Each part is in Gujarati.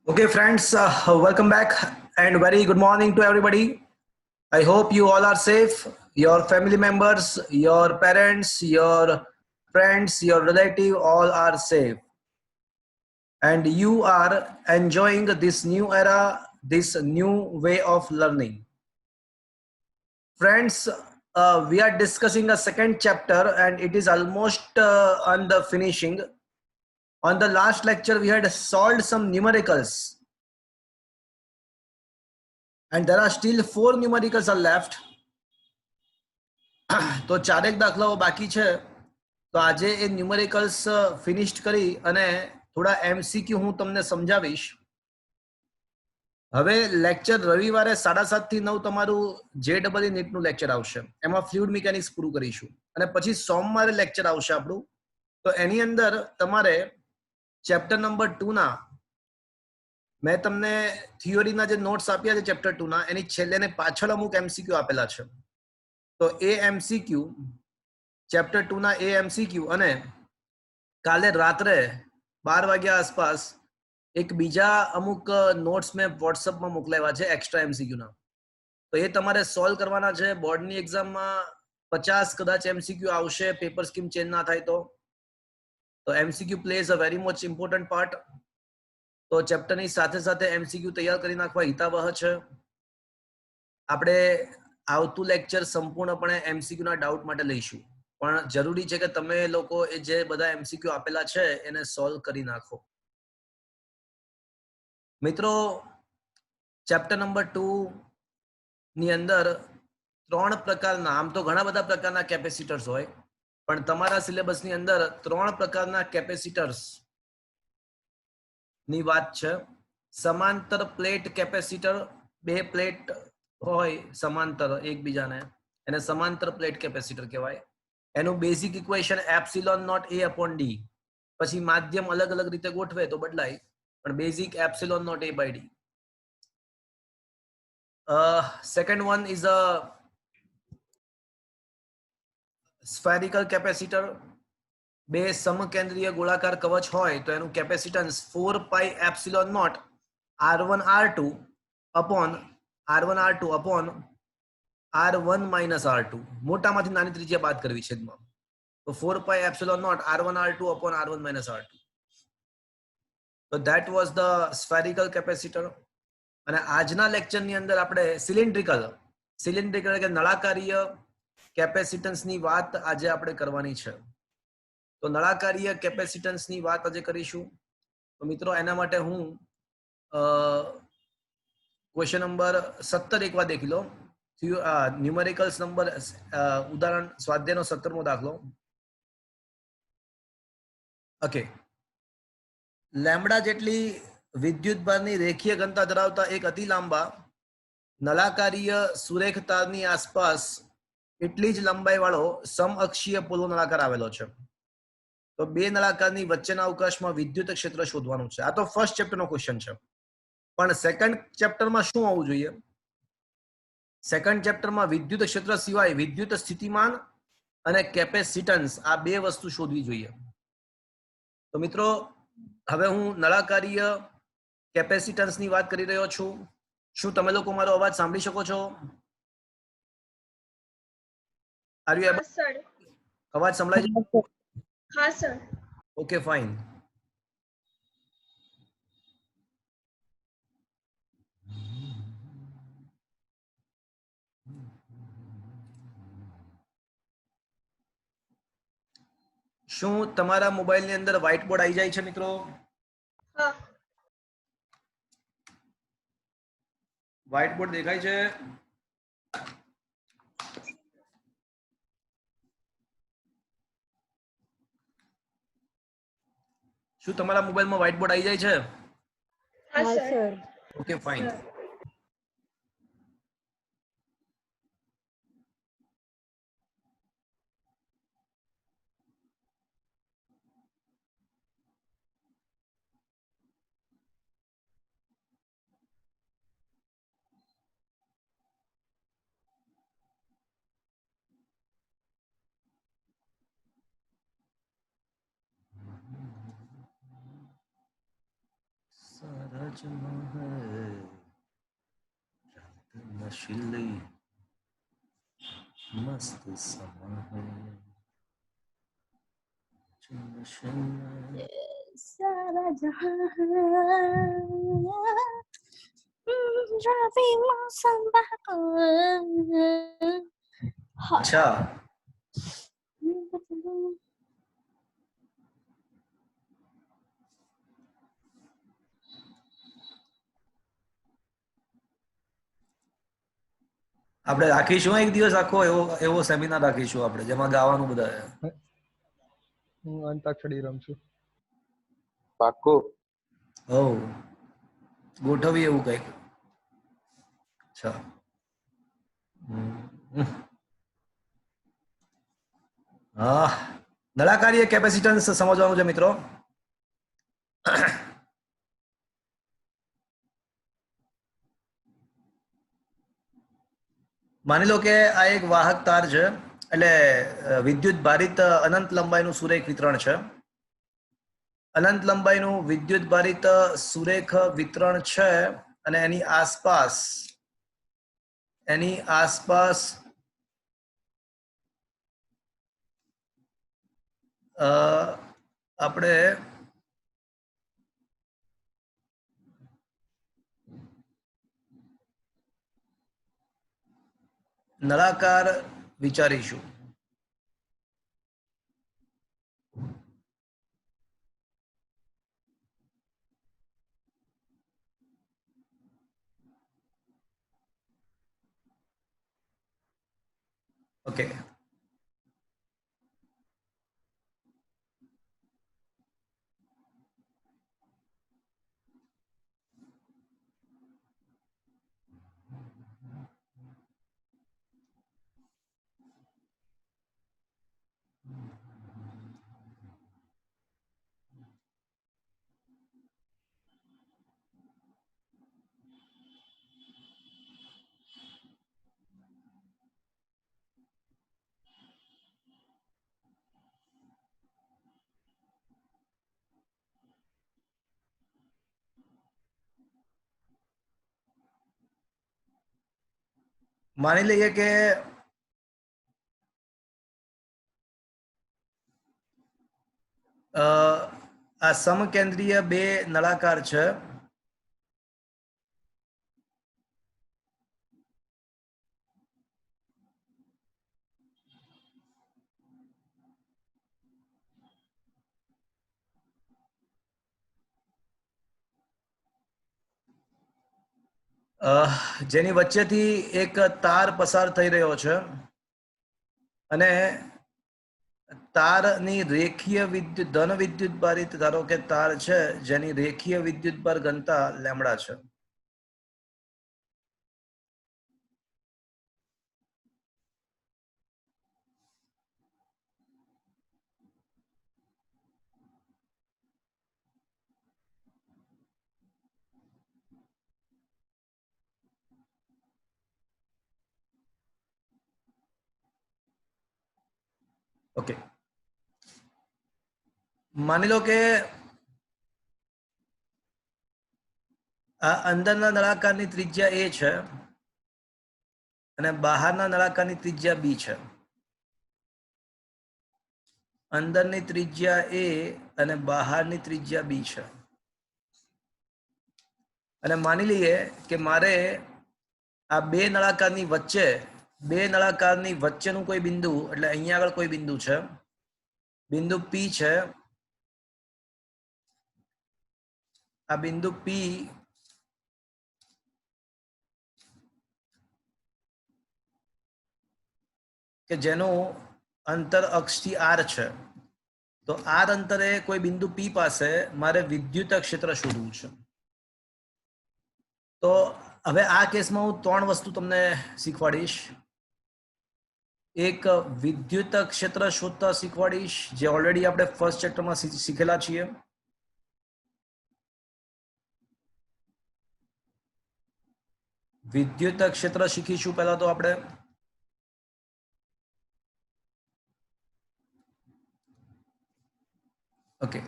Okay, friends, welcome back and very good morning to everybody. I hope you all are safe. Your family members, your parents, your friends, your relative, all are safe. And you are enjoying this new era, this new way of learning. Friends, we are discussing a second chapter and it is almost on the finishing. On the last lecture, we had solved some numericals and there are still 4 numericals are left. તો ચારેક દાખલાઓ બાકી છે તો આજે એ ન્યુમેરિકલ્સ ફિનિશ્ડ કરી અને થોડા એમસીક્યુ હું તમને સમજાવીશ. હવે લેક્ચર રવિવારે 7:30 થી 9 તમારું JEE નીટનું લેક્ચર આવશે, એમાં ફ્લુઇડ મિકેનિક્સ પૂરું કરીશું અને પછી સોમવારે લેક્ચર આવશે આપણું. તો એની અંદર તમારે ચેપ્ટર નંબર 2 ના મેં તમને થિયોરીના જે નોટ્સ આપ્યા છે ચેપ્ટર 2 ના એની છેલ્લે ને પાછળ અમુક એમસીક્યુ આપેલા છે. તો એ એમસીક્યુ ચેપ્ટર 2 ના એ એમસીક્યુ અને કાલે રાત્રે 12 વાગ્યા આસપાસ એક બીજા અમુક નોટ્સ મેં વોટ્સઅપમાં મોકલાવ્યા છે એક્સ્ટ્રા એમસીક્યુ ના. તો એ તમારે સોલ્વ કરવાના છે. બોર્ડની એક્ઝામમાં 50 કદાચ એમસીક્યુ આવશે, પેપર સ્કીમ ચેન્જ ના થાય તો MCQ plays a very much important part. તો ચેપ્ટરની સાથે સાથે એમસીક્યુ તૈયાર કરી નાખવા હિતાવહ છે. આપણે આવતું લેક્ચર સંપૂર્ણપણે એમસીક્યુ ના ડાઉટ માટે લઈશું, પણ જરૂરી છે કે તમે લોકો એ જે બધા એમસીક્યુ આપેલા છે એને સોલ્વ કરી નાખો. મિત્રો, ચેપ્ટર નંબર 2 ની અંદર 3 પ્રકારના, આમ તો ઘણા બધા પ્રકારના કેપેસિટર્સ હોય, પણ તમારા સિલેબસની અંદર 3 પ્રકારના કેપેસિટર્સ ની વાત છે. સમાંતર પ્લેટ કેપેસિટર, 2 પ્લેટ હોય સમાંતર એકબીજાને, એને સમાંતર પ્લેટ કેપેસિટર કહેવાય. એનું basic equation epsilon naught A upon D, પછી માધ્યમ અલગ અલગ રીતે ગોઠવે તો બદલાય, પણ basic epsilon naught A by D. Second one is a spherical capacitor. 2 સમકેન્દ્રીય ગોળાકાર કવચ હોય તો એનું capacitance 4 pi epsilon naught R1 R2 upon R1 minus R2. મોટામાંથી નાની ત્રિજ્યા બાદ કરવી છે. તો 4 pi epsilon naught R1 R2 upon R1 minus R2. તો that was the spherical capacitor. અને આજના લેક્ચરની અંદર આપણે સિલિન્ડ્રિકલ કે નળાકારીય કેપેસિટન્સની વાત આજે આપણે કરવાની છે. તો નળાકારીય કેપેસિટન્સની વાત આજે કરીશું. તો મિત્રો, એના માટે હું ક્વેશ્ચન નંબર 17 એકવાર દેખી લો. ન્યુમેરિકલ્સ નંબર ઉદાહરણ સ્વાધ્યાયનો 17મો દાખલો. ઓકે. લેમ્બડા જેટલી વિદ્યુતભારની રેખીય ઘનતા ધરાવતા એક અતિ લાંબા નળાકારીય સુરેખ તારની આસપાસ એટલી જ લંબાઈ વાળો સમઅક્ષીય પોલો નળાકાર આવેલો છે. તો 2 નળાકારની વચ્ચેના અવકાશમાં વિદ્યુત ક્ષેત્ર શોધવાનું છે. આ તો ફર્સ્ટ ચેપ્ટરનો ક્વેશ્ચન છે, પણ સેકન્ડ ચેપ્ટરમાં શું આવવું જોઈએ? સેકન્ડ ચેપ્ટરમાં વિદ્યુત ક્ષેત્ર સિવાય વિદ્યુત સ્થિતિમાન અને કેપેસિટન્સ, આ 2 વસ્તુ શોધવી જોઈએ. તો મિત્રો, હવે હું નળાકારીય કેપેસિટન્સની વાત કરી રહ્યો છું. શું તમે લોકો મારો અવાજ સાંભળી શકો છો? અવાજ સંભળાય છે? હા સર. Okay, fine. શું તમારા મોબાઈલની અંદર વ્હાઇટ બોર્ડ આવી જાય છે મિત્રો? હા. વ્હાઇટ બોર્ડ દેખાય છે? શું તમારા મોબાઈલમાં વ્હાઇટ બોર્ડ આવી જાય છે? હા સર. Okay, fine. नशीली मस्त समा है सारा जहां रवि मौसम बहार अच्छा આપણે રાખીશું એક દિવસ આખો એવો સેમિનાર રાખીશું આપણે જેમાં ગાવાનું બધા હું અંતાક્ષરી રમશું. પાક્કું. હો ગોઠવી એવું કંઈક. અચ્છા હા નળાકારીય કેપેસિટન્સ સમજવાનું છે મિત્રો. માની લો કે આ એક વાહક તાર છે એટલે વિદ્યુત ભારિત અનંત લંબાઈનું સુરેખ વિતરણ છે. અનંત લંબાઈનું વિદ્યુત ભારિત સુરેખ વિતરણ છે અને એની આસપાસ આપણે નળાકાર વિચારીશું. ઓકે માની લઈએ કે આ સમકેન્દ્રીય બે નળાકાર છે. જેની વચ્ચેથી એક તાર પસાર થઈ રહ્યો છે અને તારની રેખીય વિદ્યુત ધન વિદ્યુત ભારિત ધારો કે તાર છે જેની રેખીય વિદ્યુત ભાર ઘનતા લેમડા છે. ઓકે માની લો કે આ અંદરના નળાકારની ત્રિજ્યા a છે અને બહારના નળાકારની ત્રિજ્યા b છે. અંદરની ત્રિજ્યા a અને બહારની ત્રિજ્યા b છે અને માની લઈએ કે મારે આ બે નળાકારની વચ્ચેનું કોઈ બિંદુ એટલે અહીંયા આગળ કોઈ બિંદુ છે, બિંદુ P છે. આ બિંદુ P કે જેનું અંતર અક્ષથી r છે, તો r અંતરે કોઈ બિંદુ P પાસે મારે વિદ્યુત ક્ષેત્ર શોધવું છે. તો હવે આ કેસમાં હું ત્રણ વસ્તુ તમને શીખવાડીશ. એક વિદ્યુત ક્ષેત્ર શોધતા શીખવાડીશ જે ઓલરેડી આપણે ફર્સ્ટ ચેપ્ટરમાં શીખેલા છીએ. વિદ્યુત ક્ષેત્ર શીખીશું પહેલા તો આપણે. ઓકે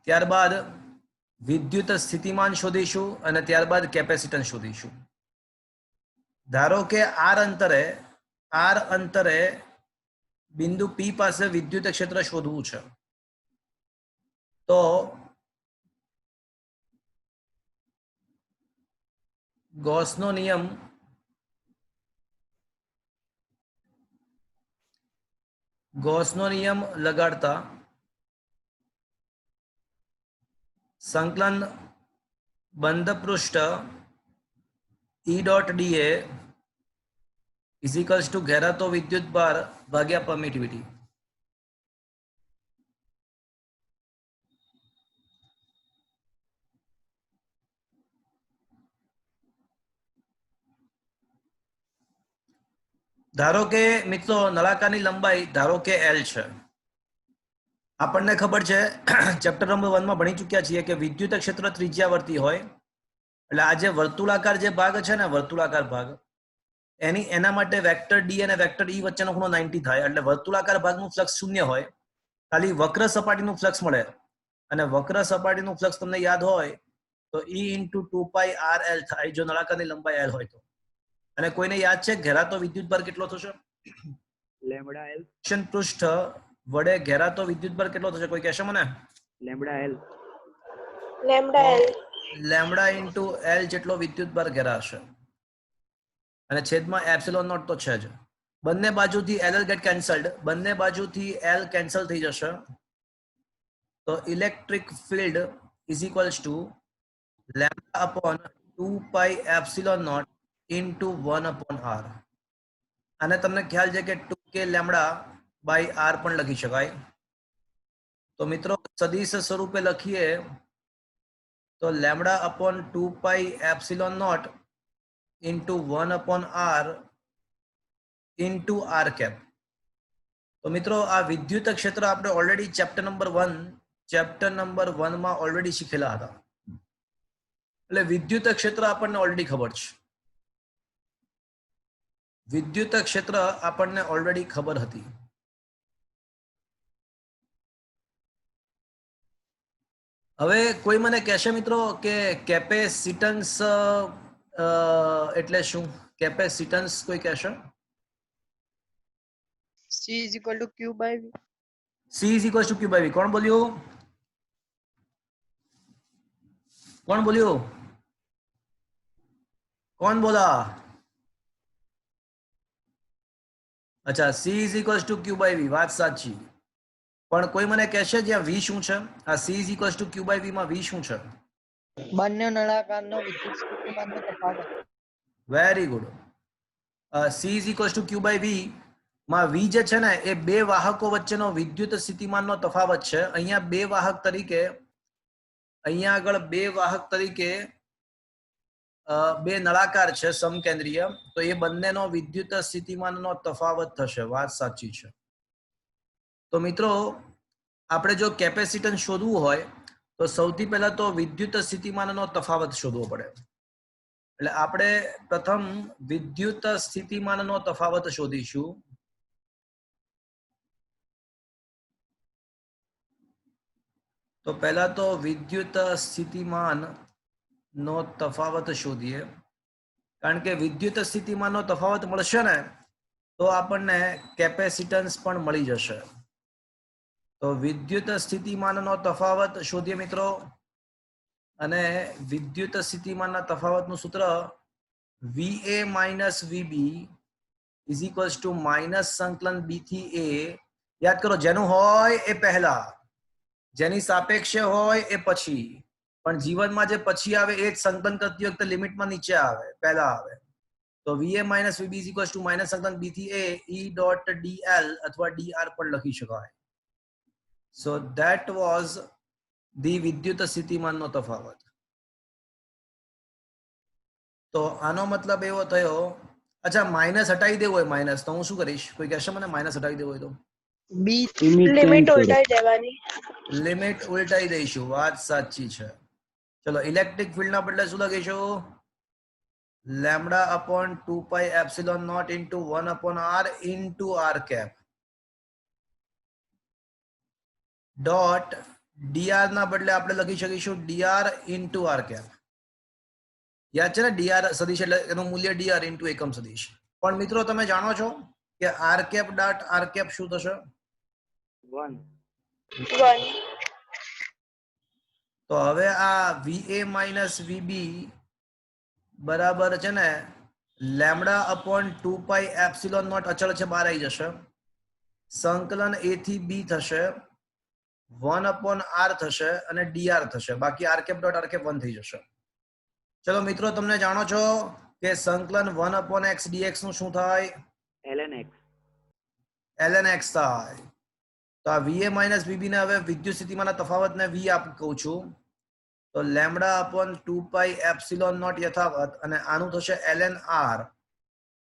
ત્યારબાદ વિદ્યુત સ્થિતિમાન શોધીશું અને ત્યારબાદ કેપેસિટન્સ શોધીશું. ધારો કે આર અંતરે બિંદુ P પાસે વિદ્યુત ક્ષેત્ર શોધવું છે. તો ગૌસનો નિયમ લગાડતા સંકલન બંધ પૃષ્ઠ E dot dA is equals to ઘેરાતો વિદ્યુત ભાર ભાગ્યા પરમિટિવિટી. ધારો કે મિત્રો નળાકારની લંબાઈ ધારો કે L છે. આપણને ખબર છે ચેપ્ટર નંબર 1 માં ભણી ચૂક્યા છીએ કે વિદ્યુત ક્ષેત્ર ત્રિજ્યાવર્તી હોય એટલે આ જે વર્તુળાકાર જે ભાગ છે ને વર્તુળાકાર ભાગ એના માટે વેક્ટર D અને વેક્ટર E વચ્ચેનો ખૂણો 90 થાય એટલે વર્તુળાકાર ભાગનું ફ્લક્સ શૂન્ય હોય, ખાલી વક્ર સપાટીનું ફ્લક્સ મળે. અને વક્ર સપાટીનું ફ્લક્સ તમને યાદ હોય તો E × 2πRL થાય જો નળાકારની લંબાઈ L હોય તો. અને કોઈને યાદ છે ઘેરાતો વિદ્યુત ભાર કેટલો થશે? Lambda L. પૃષ્ઠ વડે ઘેરાતો વિદ્યુત ભાર કેટલો થશે? કોઈ કહેશે મને? Lambda L. Lambda into L જેટલો વિદ્યુત ભાર ઘેરાશે અને છેદમાં એપ્સિલોન નોટ તો છે જ. બંને બાજુથી L ગેટ કેન્સલ્ડ, બંને બાજુથી L કેન્સલ થઈ જશે. તો electric field is equals to lambda upon 2π epsilon naught into 1/r. અને તમને ખ્યાલ છે કે 2k લેમ્બડા બાય r પણ લખી શકાય. તો મિત્રો સદિશ સ્વરૂપે લખીએ તો lambda upon 2π epsilon naught into 1/r into r cap. તો મિત્રો આ વિદ્યુત ક્ષેત્ર આપણે ઓલરેડી ચેપ્ટર નંબર 1 માં ઓલરેડી શીખેલા હતા. એટલે વિદ્યુત ક્ષેત્ર આપણને ઓલરેડી ખબર છે. વિદ્યુત ક્ષેત્ર આપણને ઓલરેડી ખબર હતી. હવે કોઈ મને કહેશે મિત્રો કે કેપેસિટન્સ એટલે શું? કેપેસિટન્સ કોઈ કહેશે? C is equal to Q by V. C is equal to Q by V. કોણ બોલ્યું? કોણ બોલા? અચ્છા, C is equal to Q by V. વાત સાચી. પણ કોઈ મને કહેશે જ્યાં V શું છે? આ C is equal to Q by V માં V શું છે? બંને નળાકારનો વિદ્યુત સ્થિતિમાનનો તફાવત. Very good. C is equal to Q by V માં V જે છે ને એ બે વાહકો વચ્ચેનો વિદ્યુત સ્થિતિમાનનો તફાવત છે. અહીંયા બે વાહક તરીકે અહીંયા આગળ બે વાહક તરીકે બે નળાકાર છે સમકેન્દ્રીય, તો એ બંનેનો વિદ્યુત સ્થિતિમાનનો તફાવત થશે. વાત સાચી છે. તો મિત્રો આપણે જો કેપેસિટન્સ શોધવું હોય તો સૌથી પહેલા તો વિદ્યુત સ્થિતિમાનનો તફાવત શોધવો પડે. એટલે આપણે પ્રથમ વિદ્યુત સ્થિતિમાનનો તફાવત શોધીશું. તો પહેલા તો વિદ્યુત સ્થિતિમાન નો તફાવત શોધીએ. કારણ કે વિદ્યુત સ્થિતિમાનનો તફાવત મળશે ને તો આપણને કેપેસિટન્સ પણ મળી જશે. તો વિદ્યુત સ્થિતિમાનનો તફાવત શોધીએ મિત્રો. અને વિદ્યુત સ્થિતિમાનના તફાવતનું સૂત્ર VA minus VB is equals two minus સંકલન B થી A. યાદ કરો, જેનું હોય એ પહેલા, જેની સાપેક્ષે હોય એ પછી. પણ જીવનમાં જે પછી આવે એ જ સંકલન કરતી વખતે લિમિટમાં નીચે આવે, પહેલા આવે. તો VA minus VB is equals two minus સંકલન B થી A E ડોટ dl અથવા dr પણ લખી શકાય. સો ધેટ વોઝ ધી વિદ્યુત સ્થિતિમાનનો તફાવત. તો આનો મતલબ એવો થયો. અચ્છા, માઇનસ હટાવી દેવું હોય માઇનસ તો હું શું કરીશ? કોઈ કહેશે મને માઇનસ હટાવી દેવું હોય તો? B લિમિટ ઉલટાઈ દેવાની. લિમિટ ઉલટાઈ દઈશું. વાત સાચી છે. ચલો, ઇલેક્ટ્રિક ફિલ્ડ ના બદલે શું લખીશું? Lambda upon 2π epsilon naught into 1/r into r cap dot dr ના બદલે આપણે લખી શકીશું dr ઇન્ટુ r કેપ. યાદ છે ને dr સદિશ એટલે એનું મૂલ્ય dr ઇન્ટુ એકમ સદિશ. પણ મિત્રો તમે જાણો છો કે r cap dot r cap શું થશે? 1. 1. તો હવે આ va માઇનસ vb બરાબર છે ને lambda upon 2 pi epsilon naught અચળ છે, બહાર આવી જશે. સંકલન a થી b થશે, 1 અપોન r થશે અને dr થશે. બાકી r cap dot r cap 1 થઈ જશે. ચલો મિત્રો તમે જાણો છો કે સંકલન 1 અપોન x dx નું શું થાય? ln x. ln x થાય. તો આ va માઇનસ vb ને હવે વિદ્યુત સ્થિતિમાનના તફાવતને v આપ કહું છું. તો lambda upon 2 pi epsilon naught યથાવત અને આનું થશે ln r.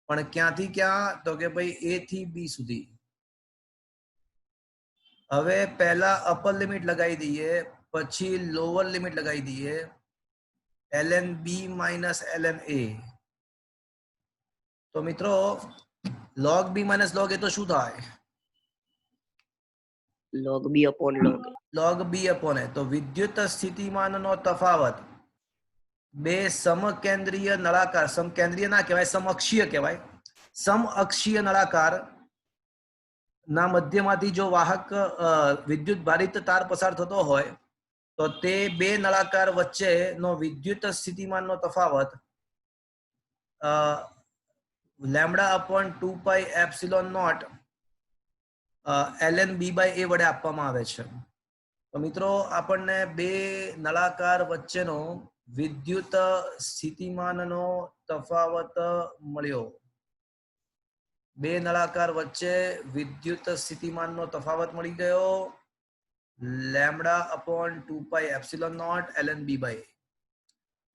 પણ ક્યાંથી ક્યાં? તો કે ભાઈ a થી b સુધી. હવે પહેલા અપર લિમિટ લગાવી દઈએ, પછી લોઅર લિમિટ લગાવી દઈએ. ln b minus ln a. તો મિત્રો log b minus log a તો શું થાય? log b upon log a. log b upon a. તો વિદ્યુત સ્થિતિમાનનો તફાવત બે સમકેન્દ્રીય નળાકાર, સમકેન્દ્રીય ના કહેવાય, સમઅક્ષીય કહેવાય, સમઅક્ષીય નળાકાર ના મધ્યમાંથી જો વાહક વિદ્યુત ભારિત તાર પસાર થતો હોય તો તે બે નળાકાર વચ્ચેનો વિદ્યુત સ્થિતિમાનનો તફાવત lambda upon 2 pi epsilon naught ln b by a વડે આપવામાં આવે છે. તો મિત્રો આપણને બે નળાકાર વચ્ચેનો વિદ્યુત સ્થિતિમાનનો તફાવત મળ્યો. બે નળાકાર વચ્ચે વિદ્યુત સ્થિતિમાનનો તફાવત મળી ગયો, lambda upon 2 pi epsilon naught ln b by a.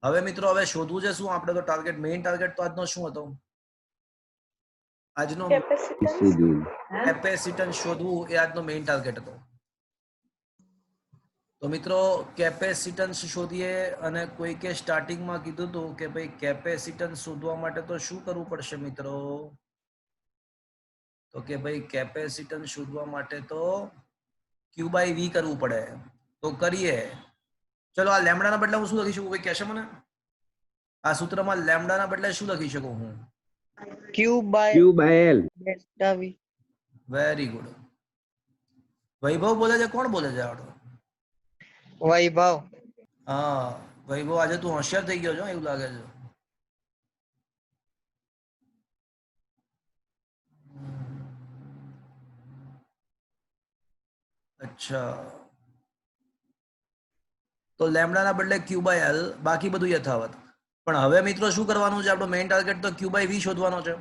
હવે મિત્રો હવે શોધવું છે શું આપણે? તો ટાર્ગેટ, મેઇન ટાર્ગેટ તો આજનો શું હતો? આજનો કેપેસિટન્સ શોધવું એ આજનો મેઇન ટાર્ગેટ હતો. તો મિત્રો કેપેસિટન્સ શોધીએ, અને કોઈકે સ્ટાર્ટિંગમાં કીધું હતું કે ભાઈ કેપેસિટન્સ શોધવા માટે તો શું કરવું પડશે મિત્રો? તો કે ભાઈ કેપેસિટન્સ શોધવા માટે તો q બાય v કરવું પડે. તો કરીએ. ચલો આ લેમડાના બદલે હું શું લખી શકું? કોઈ કહેશે મને? આ સૂત્રમાં લેમડાના બદલે શું લખી શકું હું? q by l delta v. Very good. Vaibhav બોલે છે? કોણ બોલે છે આવડો? વૈભવ. હા વૈભવ, આજે તું હોશિયાર થઈ ગયો છો એવું લાગે છે. અચ્છા, તો લેમડાના બદલે q બાય l, બાકી બધું યથાવત. પણ હવે મિત્રો શું કરવાનું છે? આપણો મેઇન ટાર્ગેટ તો q બાય v શોધવાનો છે.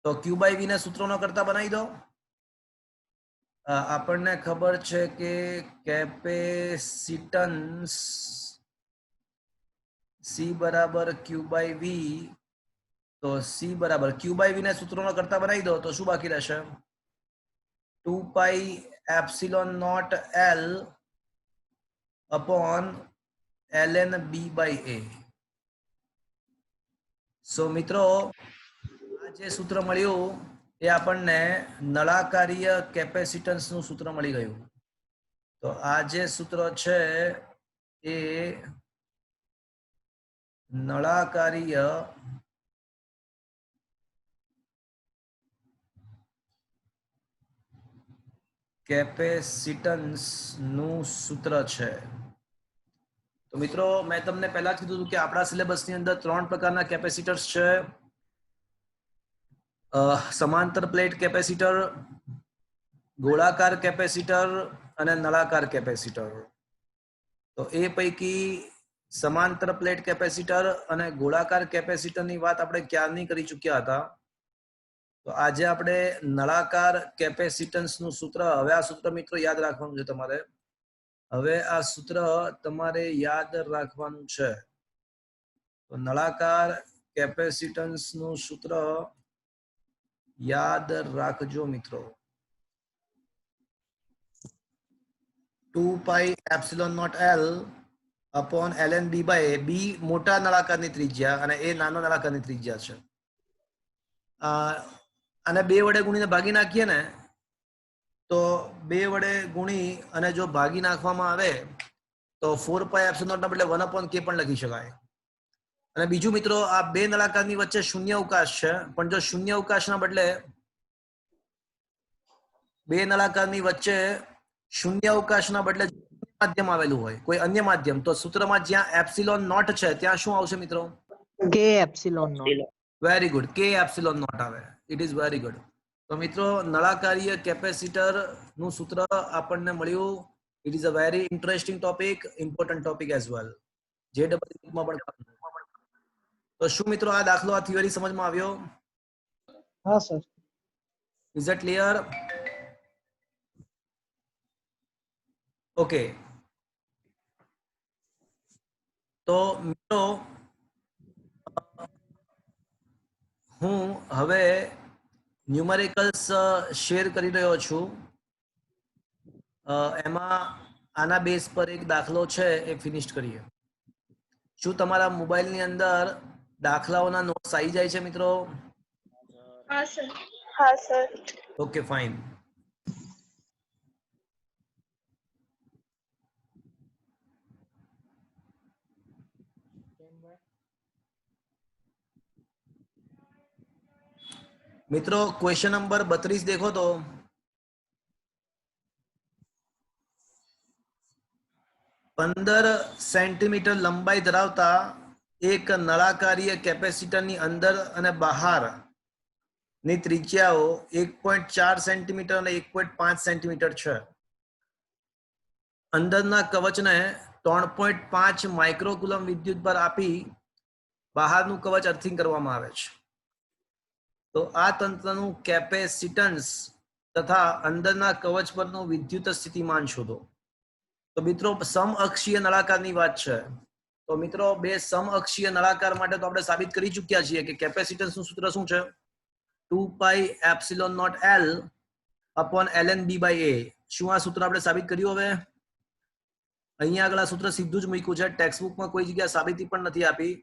તો q બાય v ને સૂત્રોનો કરતા બનાવી દો. આપણને ખબર છે કે કેપેસિટન્સ c બરાબર q બાય v. તો c બરાબર q બાય v ને સૂત્રોનો કરતા બનાવી દો તો શું બાકી રહેશે? 2 pi epsilon naught l upon ln b by a. So મિત્રો આ જે સૂત્ર મળ્યું એ આપણને નળાકારીય કેપેસિટન્સ નું સૂત્ર મળી ગયું. તો આ જે સૂત્ર છે એ નળાકારીય કેપેસિટન્સ નું સૂત્ર છે. તો મિત્રો મેં તમને પહેલા જ કીધું હતું કે આપણા સિલેબસની અંદર 3 પ્રકારના કેપેસિટર્સ છે. સમાંતર પ્લેટ કેપેસિટર, ગોળાકાર કેપેસિટર અને નળાકાર કેપેસિટર. તો એ પૈકી સમાંતર પ્લેટ કેપેસિટર અને ગોળાકાર કેપેસિટરની વાત આપણે ક્યારની કરી ચૂક્યા હતા. તો આજે આપણે નળાકાર કેપેસિટન્સ નું સૂત્ર, હવે આ સૂત્ર મિત્રો યાદ રાખવાનું છે તમારે. હવે આ સૂત્ર તમારે યાદ રાખવાનું છે. તો નળાકાર કેપેસિટન્સ નું સૂત્ર યાદ રાખજો મિત્રો. 2 pi epsilon naught l upon ln b by a. b મોટા નળાકારની ત્રિજ્યા અને a નાનો નળાકારની ત્રિજ્યા છે. અને 2 વડે ગુણીને ભાગી નાખીએ ને તો 2 વડે ગુણી અને જો ભાગી નાખવામાં આવે તો 4 પાઈ એપ્સિલોન ના બદલે 1/k પણ લખી શકાય. અને બીજું મિત્રો, આ બે નળાકારની વચ્ચે શૂન્ય અવકાશ છે, પણ જો શૂન્ય અવકાશના બદલે બે નળાકારની વચ્ચે શૂન્ય અવકાશના બદલે માધ્યમ આવેલું હોય, કોઈ અન્ય માધ્યમ, તો સૂત્રમાં જ્યાં એપ્સિલોન નોટ છે ત્યાં શું આવશે મિત્રો? K epsilon naught. Very good, કે એપ્સિલોન નોટ આવે. It is very good. તો મિત્રો, નળાકારીય કેપેસિટર નું સૂત્ર આપણને મળ્યું. It is a very interesting topic, important topic as well. જે માં પણ. તો શું મિત્રો આ દાખલો, આ થિયરી સમજમાં આવ્યો? હા sir. Is it clear? Okay. તો મિત્રો, હું હવે ન્યુમેરિકલ્સ શેર કરી રહ્યો છું. એમાં આના બેઝ પર એક દાખલો છે, એ ફિનિશ કરીએ. શું તમારા મોબાઈલની અંદર દાખલાઓના નોટ્સ આવી જાય છે મિત્રો? હા સર. Okay, fine. મિત્રો, ક્વેશ્ચન નંબર 32 દેખો તો. પંદર સેન્ટીમીટર લંબાઈ ધરાવતા એક નળાકારીય કેપેસિટરની અંદર અને બહાર ની ત્રિજ્યાઓ 1.4 સેન્ટીમીટર અને 1.5 સેન્ટીમીટર છે. અંદરના કવચને 3.5 માઇક્રોકુલમ વિદ્યુત ભાર આપી બહારનું કવચ અર્થિંગ કરવામાં આવે છે. તો આ તંત્રનું કેપેસિટન્સ તથા અંદરના કવચ પરનું વિદ્યુત સ્થિતિમાન શોધો. તો મિત્રો, સમઅક્ષીય નળાકારની વાત છે. તો મિત્રો, બે સમઅક્ષીય નળાકાર માટે તો આપણે સાબિત કરી ચૂક્યા છીએ કે કેપેસિટન્સનું સૂત્ર શું છે? 2 pi epsilon naught L upon ln b/a. શું આ સૂત્ર આપણે સાબિત કર્યું? હવે અહીંયા આગળ આ સૂત્ર સીધું જ મૂક્યું છે. ટેક્સ્ટબુકમાં કોઈ જગ્યાએ સાબિતી પણ નથી આપી,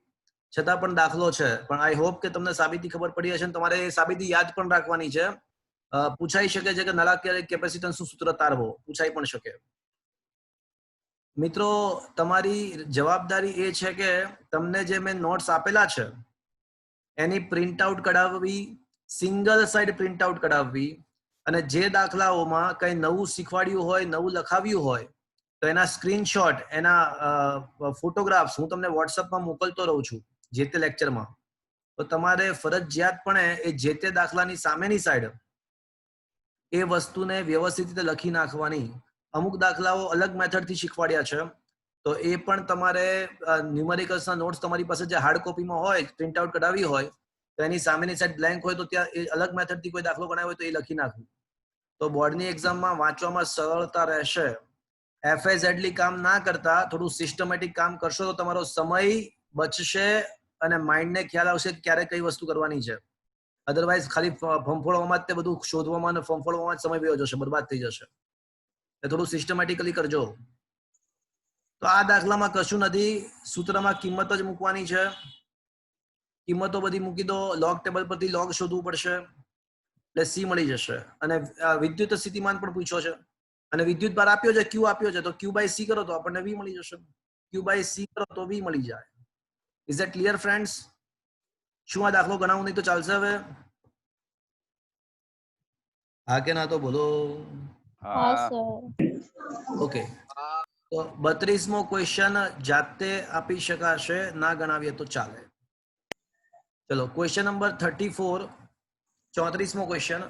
છતાં પણ દાખલો છે. પણ આઈ હોપ કે તમને સાબિતી ખબર પડી હશે. તમારે એ સાબિતી યાદ પણ રાખવાની છે. પૂછાઈ શકે છે કે નળાકારીય કેપેસિટન્સનું સૂત્ર તારવો, પૂછાઈ પણ શકે. મિત્રો, તમારી જવાબદારી એ છે કે તમને જે મેં નોટ્સ આપેલા છે એની પ્રિન્ટ આઉટ કઢાવવી, સિંગલ સાઇડ પ્રિન્ટ આઉટ કઢાવવી, અને જે દાખલાઓમાં કંઈ નવું શીખવાડ્યું હોય, નવું લખાવ્યું હોય તો એના સ્ક્રીનશોટ, એના ફોટોગ્રાફ્સ હું તમને વોટ્સઅપમાં મોકલતો રહું છું જે તે લેક્ચરમાં. તો તમારે ફરજિયાતપણે એ જે તે દાખલાની સામેની સાઈડ એ વસ્તુને વ્યવસ્થિત રીતે લખી નાખવાની. અમુક દાખલાઓ અલગ મેથડથી શીખવાડ્યા છે, તો એ પણ તમારે ન્યુમેરિકલ્સના નોટ્સ તમારી પાસે જે હાર્ડ કોપીમાં હોય, પ્રિન્ટ આઉટ કઢાવી હોય, તો એની સામેની સાઈડ બ્લેન્ક હોય તો ત્યાં એ અલગ મેથડથી કોઈ દાખલો ગણાવ્યો હોય તો એ લખી નાખવું. તો બોર્ડની એક્ઝામમાં વાંચવામાં સરળતા રહેશે. એફએઝેડલી કામ ના કરતા થોડું સિસ્ટમેટિક કામ કરશો તો તમારો સમય બચશે અને માઇન્ડને ખ્યાલ આવશે કે ક્યારે કઈ વસ્તુ કરવાની છે. અધરવાઇઝ ખાલી ફંફોળવામાં જ તે બધું શોધવામાં અને ફંફોળવામાં જ સમય વયો જશે, બરબાદ થઈ જશે. થોડું સિસ્ટમેટિકલી કરજો. તો આ દાખલામાં કશું નથી, સૂત્રમાં કિંમત જ મૂકવાની છે. કિંમતો બધી મૂકી દો. લોગ ટેબલ પરથી લોગ શોધવું પડશે એટલે સી મળી જશે. અને વિદ્યુત સ્થિતિમાન પણ પૂછ્યો છે અને વિદ્યુત ભાર આપ્યો છે, ક્યુ આપ્યો છે, તો Q/C કરો તો આપણને V મળી જશે. Q/C કરો તો V મળી જાય. Is that clear friends? શું આ દાખલો ગણાવું નહીં તો ચાલશે હવે? હા કે ના તો બોલો. હા સર. ઓકે. તો 32મો ક્વેશ્ચન જાતે આપી શકાશે, ના ગણાવીએ તો ચાલે. ચલો, ક્વેશ્ચન નંબર 34, 34મો ક્વેશ્ચન.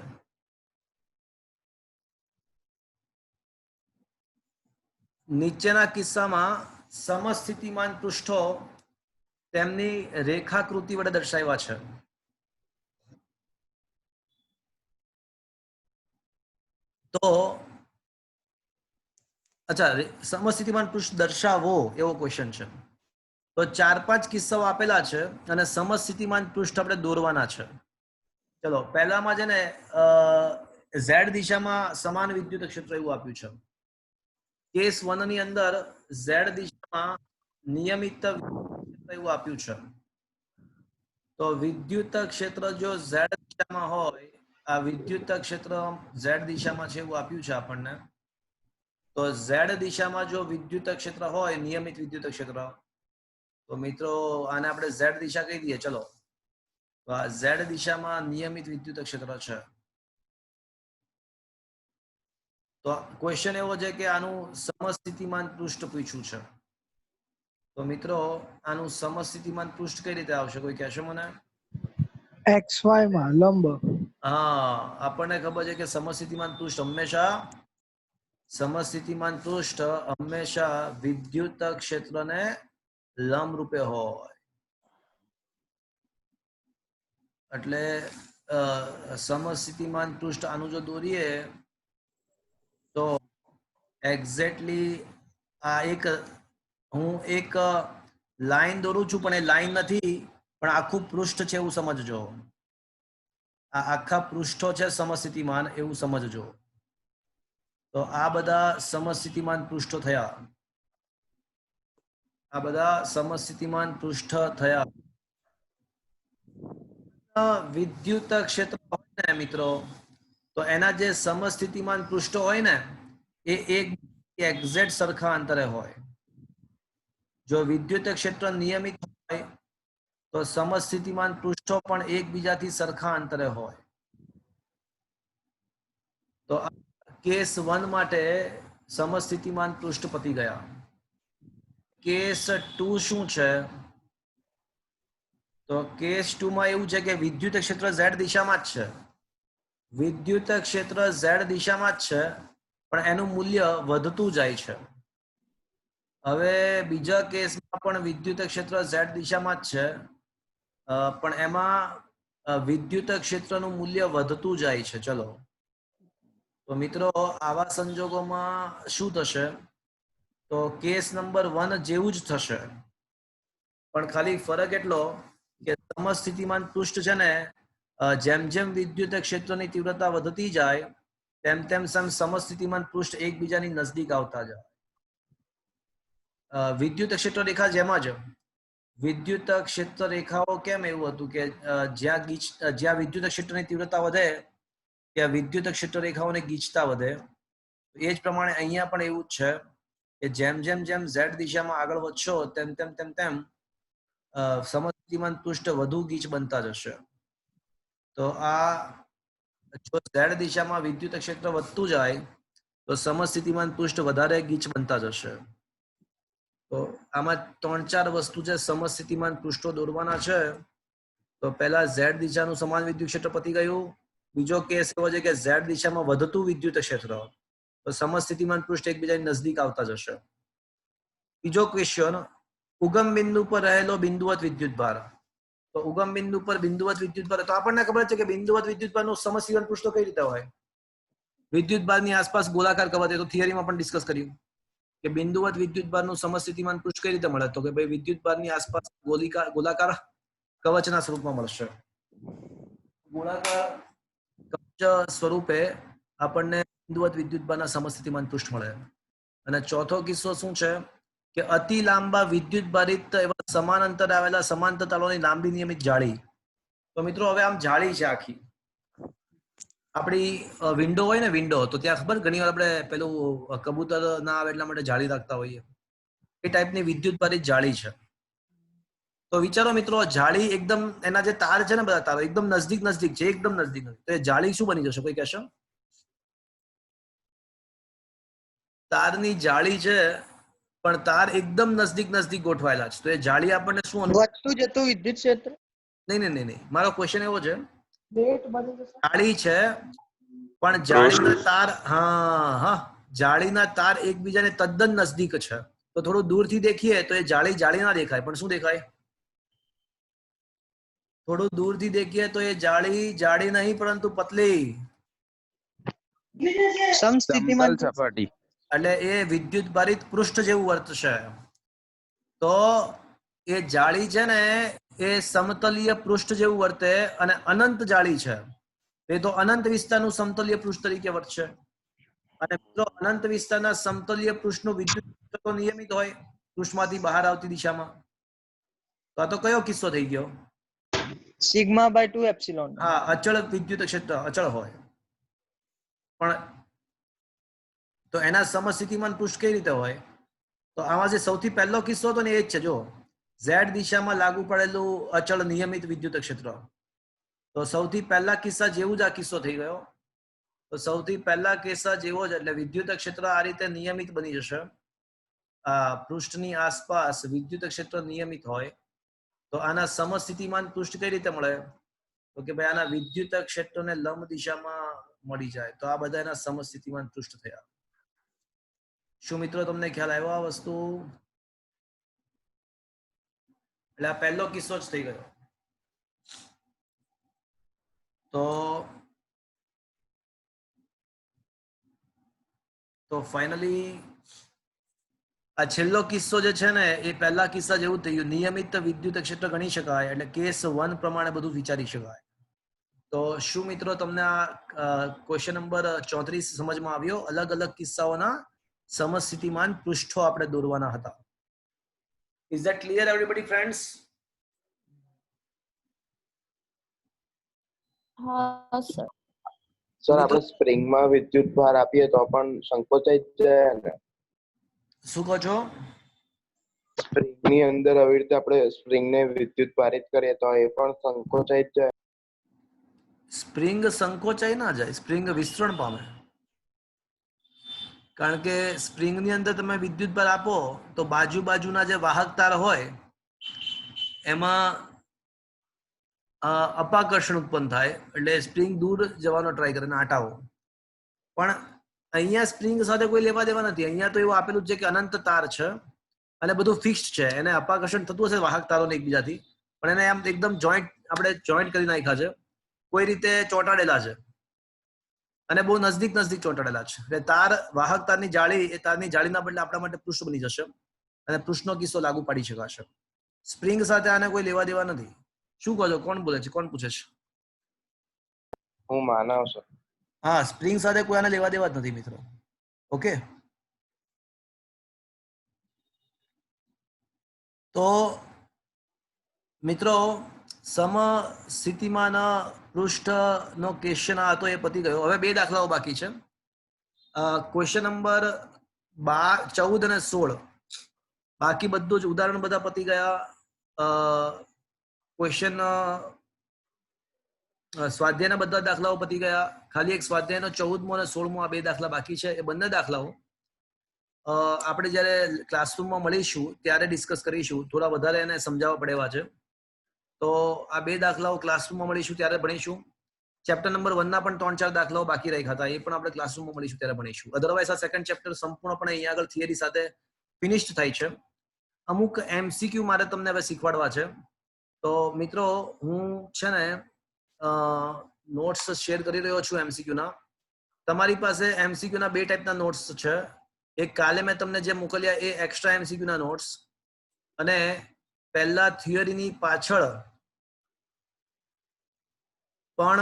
નીચેના કિસ્સામાં સમસ્થિતિમાન પૃષ્ઠો તેમની રેખાકૃતિ વડે દર્શાવ્યા છે. તો અચ્છા, સમસ્થિતિમાન પૃષ્ઠ દર્શાવો એવો ક્વેશ્ચન છે. તો 4-5 કિસ્સાઓ આપેલા છે અને સમસ્થિતિમાન પૃષ્ઠ આપણે દોરવાના છે. ચલો, પહેલામાં છે ને ઝેડ દિશામાં સમાન વિદ્યુત ક્ષેત્ર એવું આપ્યું છે. કેસ 1 ની અંદર ઝેડ દિશામાં નિયમિત એવું આપ્યું છે. તો વિદ્યુત ક્ષેત્ર જો ઝેડ દિશામાં હોય આ વિદ્યુત ક્ષેત્ર z દિશામાં છે એવું આપ્યું છે આપણને. તો z દિશામાં જો વિદ્યુત ક્ષેત્ર હોય, નિયમિત વિદ્યુત ક્ષેત્ર, તો મિત્રો આને આપણે z દિશા કહી દઈએ. ચલો, તો આ z દિશામાં નિયમિત વિદ્યુત ક્ષેત્ર છે. તો ક્વેશ્ચન એવો છે કે આનું સમસ્થિતિમાન પૃષ્ઠ પૂછ્યું છે. તો મિત્રો આનું સમસ્થિતિમાન પૃષ્ઠ કઈ રીતે આવશે, કોઈ કહેશો મને? XY માં લંબ. હા, આપણને ખબર છે કે સમસ્થિતિમાન પૃષ્ઠ હંમેશા વિદ્યુત ક્ષેત્રને લંબ રૂપે હોય. એટલે સમસ્થિતિમાન પૃષ્ઠ આનું જો દોરીએ તો એક્ઝેક્ટલી આ હું એક લાઈન દોરું છું, પણ એ લાઈન નથી, પણ આખું પૃષ્ઠ છે એવું સમજજો. આ આખા પૃષ્ઠો છે સમસ્થિતિમાન એવું સમજજો. તો આ બધા સમસ્થિતિમાન પૃષ્ઠો થયા. આ બધા સમસ્થિતિમાન પૃષ્ઠ થયા. વિદ્યુત ક્ષેત્ર હોય ને મિત્રો, તો એના જે સમસ્થિતિમાન પૃષ્ઠો હોય ને એ એક એક્ઝેક્ટ સરખા અંતરે હોય. જો વિદ્યુત ક્ષેત્ર નિયમિત હોય તો સમસ્થિતિમાન પૃષ્ઠો પણ એકબીજાથી સરખા અંતરે હોય. તો કેસ 1 માટે સમસ્થિતિમાન પૃષ્ઠ પતી ગયા. કેસ 2 શું છે? તો કેસ 2 માં એવું છે કે વિદ્યુત ક્ષેત્ર z દિશામાં જ છે. વિદ્યુત ક્ષેત્ર z દિશામાં જ છે, પણ એનું મૂલ્ય વધતું જાય છે. હવે બીજા કેસમાં પણ વિદ્યુત ક્ષેત્ર z દિશામાં જ છે, પણ એમાં વિદ્યુત ક્ષેત્રનું મૂલ્ય વધતું જાય છે. ચલો, તો મિત્રો આવા સંજોગોમાં શું થશે? તો કેસ નંબર 1 જેવું જ થશે, પણ ખાલી ફરક એટલો કે સમસ્થિતિમાન પૃષ્ઠ છે ને, જેમ જેમ વિદ્યુત ક્ષેત્રની તીવ્રતા વધતી જાય તેમ તેમ સમસ્થિતિમાન પૃષ્ઠ એકબીજાની નજદીક આવતા જાય. વિદ્યુત ક્ષેત્ર રેખા જેમ જ વિદ્યુત ક્ષેત્ર રેખાઓ કેમ એવું હતું કે જ્યાં વિદ્યુત ક્ષેત્રની તીવ્રતા વધે ત્યાં વિદ્યુત ક્ષેત્ર રેખાઓની ગીચતા વધે. એ જ પ્રમાણે અહીંયા પણ એવું જ છે કે જેમ જેમ z દિશામાં આગળ વધશો તેમ તેમ સમસ્થિતિમાન પૃષ્ઠ વધુ ગીચ બનતા જશે. તો આ જો z દિશામાં વિદ્યુત ક્ષેત્ર વધતું જાય તો સમસ્થિતિમાન પૃષ્ઠ વધારે ગીચ બનતા જશે. તો આમાં 3-4 વસ્તુ છે સમસ્થિતિમાન પૃષ્ઠો દોરવાના છે. તો પહેલા z દિશાનું સમાન વિદ્યુત ક્ષેત્ર પતી ગયું. બીજો કેસ એવો છે કે z દિશામાં વધતું વિદ્યુત ક્ષેત્ર, તો સમસ્થિતિમાન પૃષ્ઠ એકબીજાની નજદીક આવતા જશે. બીજો ક્વેશ્ચન, ઉગમ બિંદુ પર રહેલો બિંદુવત વિદ્યુતભાર. તો ઉગમ બિંદુ પર બિંદુવત વિદ્યુતભાર, તો આપણને ખબર છે કે બિંદુવત વિદ્યુતભારનું સમસ્થિતિમાન પૃષ્ઠ કઈ રીતે હોય? વિદ્યુતભારની આસપાસ ગોળાકાર કવચ, તો થિયરીમાં પણ ડિસ્કસ કર્યું કે બિંદુવત વિદ્યુતભારનું સમસ્થિતિમાન પૃષ્ઠ કઈ રીતે મળે? તો કે ભાઈ વિદ્યુતભારની આસપાસ ગોળાકાર કવચના સ્વરૂપમાં મળશે. ગોળાકાર કવચ સ્વરૂપે આપણને બિંદુવત વિદ્યુતભારના સમસ્થિતિમાન પૃષ્ઠ મળે. અને ચોથો કિસ્સો શું છે કે અતિ લાંબા વિદ્યુતભારિત એવા સમાન અંતર આવેલા સમાંતર તાલોની લાંબી નિયમિત જાળી. તો મિત્રો હવે આમ જાળી છે આખી આપણી વિન્ડો હોય ને, વિન્ડો, તો ત્યાં ખબર ઘણી વાર આપણે પેલું કબૂતર ના આવે એટલા માટે જાળી રાખતા હોઈએ, એ ટાઈપની વિદ્યુતભારિત જાળી છે. તો વિચારો મિત્રો, જાળી એકદમ એના જે તાર છે ને, બધા તારો એકદમ નજદીક છે, એકદમ નજદીક. તો એ જાળી શું બની જશે, કોઈ કહેશો? તારની જાળી છે, પણ તાર એકદમ નજદીક ગોઠવાયેલા છે. તો એ જાળી આપણને શું વધતું જતું વિદ્યુત ક્ષેત્ર? નહીં. મારો ક્વેશ્ચન એવો છે, જાળી છે પણ જાળીના તાર, જાળીના તાર એકબીજાને તદ્દન નજદીક છે. તો થોડું દૂરથી દેખીએ તો એ જાળી ના દેખાય, પણ શું દેખાય? થોડું દૂરથી દેખીએ તો એ જાળી નહીં પરંતુ પતલી સમસ્થિતિમાન સપાટી. એટલે એ વિદ્યુત ભારિત પૃષ્ઠ જેવું વર્તશે. તો એ જાળી છે ને એ સમતલીય પૃષ્ઠ જેવું વર્તે, અને અનંત જાળી છે એ તો અનંત વિસ્તારનું સમતલીય પૃષ્ઠ તરીકે વર્તશે. અને મિત્રો અનંત વિસ્તારના સમતલીય પૃષ્ઠનું વિદ્યુત ક્ષેત્ર નિયમિત હોય પૃષ્ઠમાંથી બહાર આવતી દિશામાં. તો આ તો કયો કિસ્સો થઈ ગયો? sigma by 2 epsilon. હા, અચળ વિદ્યુત ક્ષેત્ર અચળ હોય પણ તો એના સમસ્થિતિમાન પૃષ્ઠ કઈ રીતે હોય? તો આમાં જે સૌથી પહેલો કિસ્સો હતો ને એ જ છે. જો ઝેડ દિશામાં લાગુ પડેલું અચળ નિયમિત વિદ્યુત ક્ષેત્ર, તો સૌથી પહેલા કિસ્સા જેવું જ આ કિસ્સો થઈ ગયો. તો સૌથી પહેલા કિસ્સા જેવો જ, એટલે વિદ્યુત ક્ષેત્ર આ રીતે નિયમિત બની જશે. આ પૃષ્ઠની આસપાસ વિદ્યુત ક્ષેત્ર નિયમિત હોય તો આના સમસ્થિતિમાન પૃષ્ઠ કઈ રીતે મળે? તો કે ભાઈ આના વિદ્યુત ક્ષેત્રને લંબ દિશામાં મળી જાય. તો આ બધા એના સમસ્થિતિમાન પૃષ્ઠ થયા. શું મિત્રો તમને ખ્યાલ આવ્યો આ વસ્તુ? એટલે આ પહેલો કિસ્સો જ થઈ ગયો. તો ફાઇનલી આ છેલ્લો કિસ્સો જે છે ને એ પહેલા કિસ્સા જેવું થઈ ગયું. નિયમિત વિદ્યુત ક્ષેત્ર ગણી શકાય, એટલે કેસ 1 પ્રમાણે બધું વિચારી શકાય. તો શું મિત્રો તમને આ ક્વેશ્ચન નંબર 34 સમજમાં આવ્યો? અલગ અલગ કિસ્સાઓના સમસ્થિતિમાન પૃષ્ઠો આપણે દોરવાના હતા. Is that clear everybody friends? હા સર. સર આપણે સ્પ્રિંગમાં વિદ્યુત ભાર આપીએ તો પણ સંકોચાઈ જ જાય ને? શું કહો છો? સ્પ્રિંગની અંદર આવી રીતે આપણે સ્પ્રિંગને વિદ્યુત ભારિત કરીએ તો એ પણ સંકોચાઈ જ જાય. સ્પ્રિંગ સંકોચાઈ ના જાય, સ્પ્રિંગ વિસ્તરણ પામે. કારણ કે સ્પ્રિંગની અંદર તમે વિદ્યુત ભાર આપો તો બાજુના જે વાહક તાર હોય એમાં અપાકર્ષણ ઉત્પન્ન થાય, એટલે સ્પ્રિંગ દૂર જવાનો ટ્રાય કરે આટાઓ. પણ અહીંયા સ્પ્રિંગ સાથે કોઈ લેવા દેવા નથી. અહીંયા તો એવું આપેલું છે કે અનંત તાર છે અને બધું ફિક્સ્ડ છે. એને અપાકર્ષણ થતું હશે વાહક તારોને એકબીજાથી, પણ એને આમ એકદમ આપણે જોઈન્ટ કરી નાખ્યા છે, કોઈ રીતે ચોંટાડેલા છે અને બહુ નજદીક ચોંટાડેલા છે. એટલે તાર, વાહક તારની જાળી, એ તારની જાળીના બદલે આપણા માટે પૃષ્ઠ બની જશે અને પૃષ્ઠનો કિસ્સો લાગુ પાડી શકાશે. સ્પ્રિંગ સાથે આને કોઈ લેવા દેવા નથી. શું કહો છો? કોણ બોલે છે? કોણ પૂછે છે? હું માનવ છું. હા, સ્પ્રિંગ સાથે કોઈ આને લેવા દેવા જ નથી મિત્રો. ઓકે, તો મિત્રો સમસ્થિતિમાન પૃષ્ઠનો ક્વેશ્ચન આ હતો, એ પતી ગયો. હવે 2 દાખલાઓ બાકી છે. ક્વેશ્ચન નંબર 14 અને 16. બાકી બધું જ ઉદાહરણ બધા પતી ગયા. ક્વેશ્ચન સ્વાધ્યાયના બધા દાખલાઓ પતી ગયા. ખાલી એક સ્વાધ્યાયનો 14મો અને 16મો આ 2 દાખલા બાકી છે. એ બંને દાખલાઓ આપણે જ્યારે ક્લાસરૂમમાં મળીશું ત્યારે ડિસ્કસ કરીશું. થોડા વધારે એને સમજાવવા પડે એવા છે. તો આ 2 દાખલાઓ ક્લાસરૂમમાં મળીશું ત્યારે ભણીશું. ચેપ્ટર નંબર 1 ના પણ 3-4 દાખલાઓ બાકી રહ્યા હતા, એ પણ આપણે ક્લાસરૂમમાં મળીશું ત્યારે ભણીશું. અધરવાઇઝ આ સેકન્ડ ચેપ્ટર સંપૂર્ણપણે અહીંયા આગળ થિયરી સાથે ફિનિશ્ડ થાય છે. અમુક MCQ મારે તમને હવે શીખવાડવા છે. તો મિત્રો હું છે ને નોટ્સ શેર કરી રહ્યો છું MCQ ના. તમારી પાસે MCQ ના 2 ટાઈપના નોટ્સ છે. એક કાલે મેં તમને જે મોકલ્યા એ એક્સ્ટ્રા MCQ ના નોટ્સ, અને પહેલા થિયરીની પાછળ પણ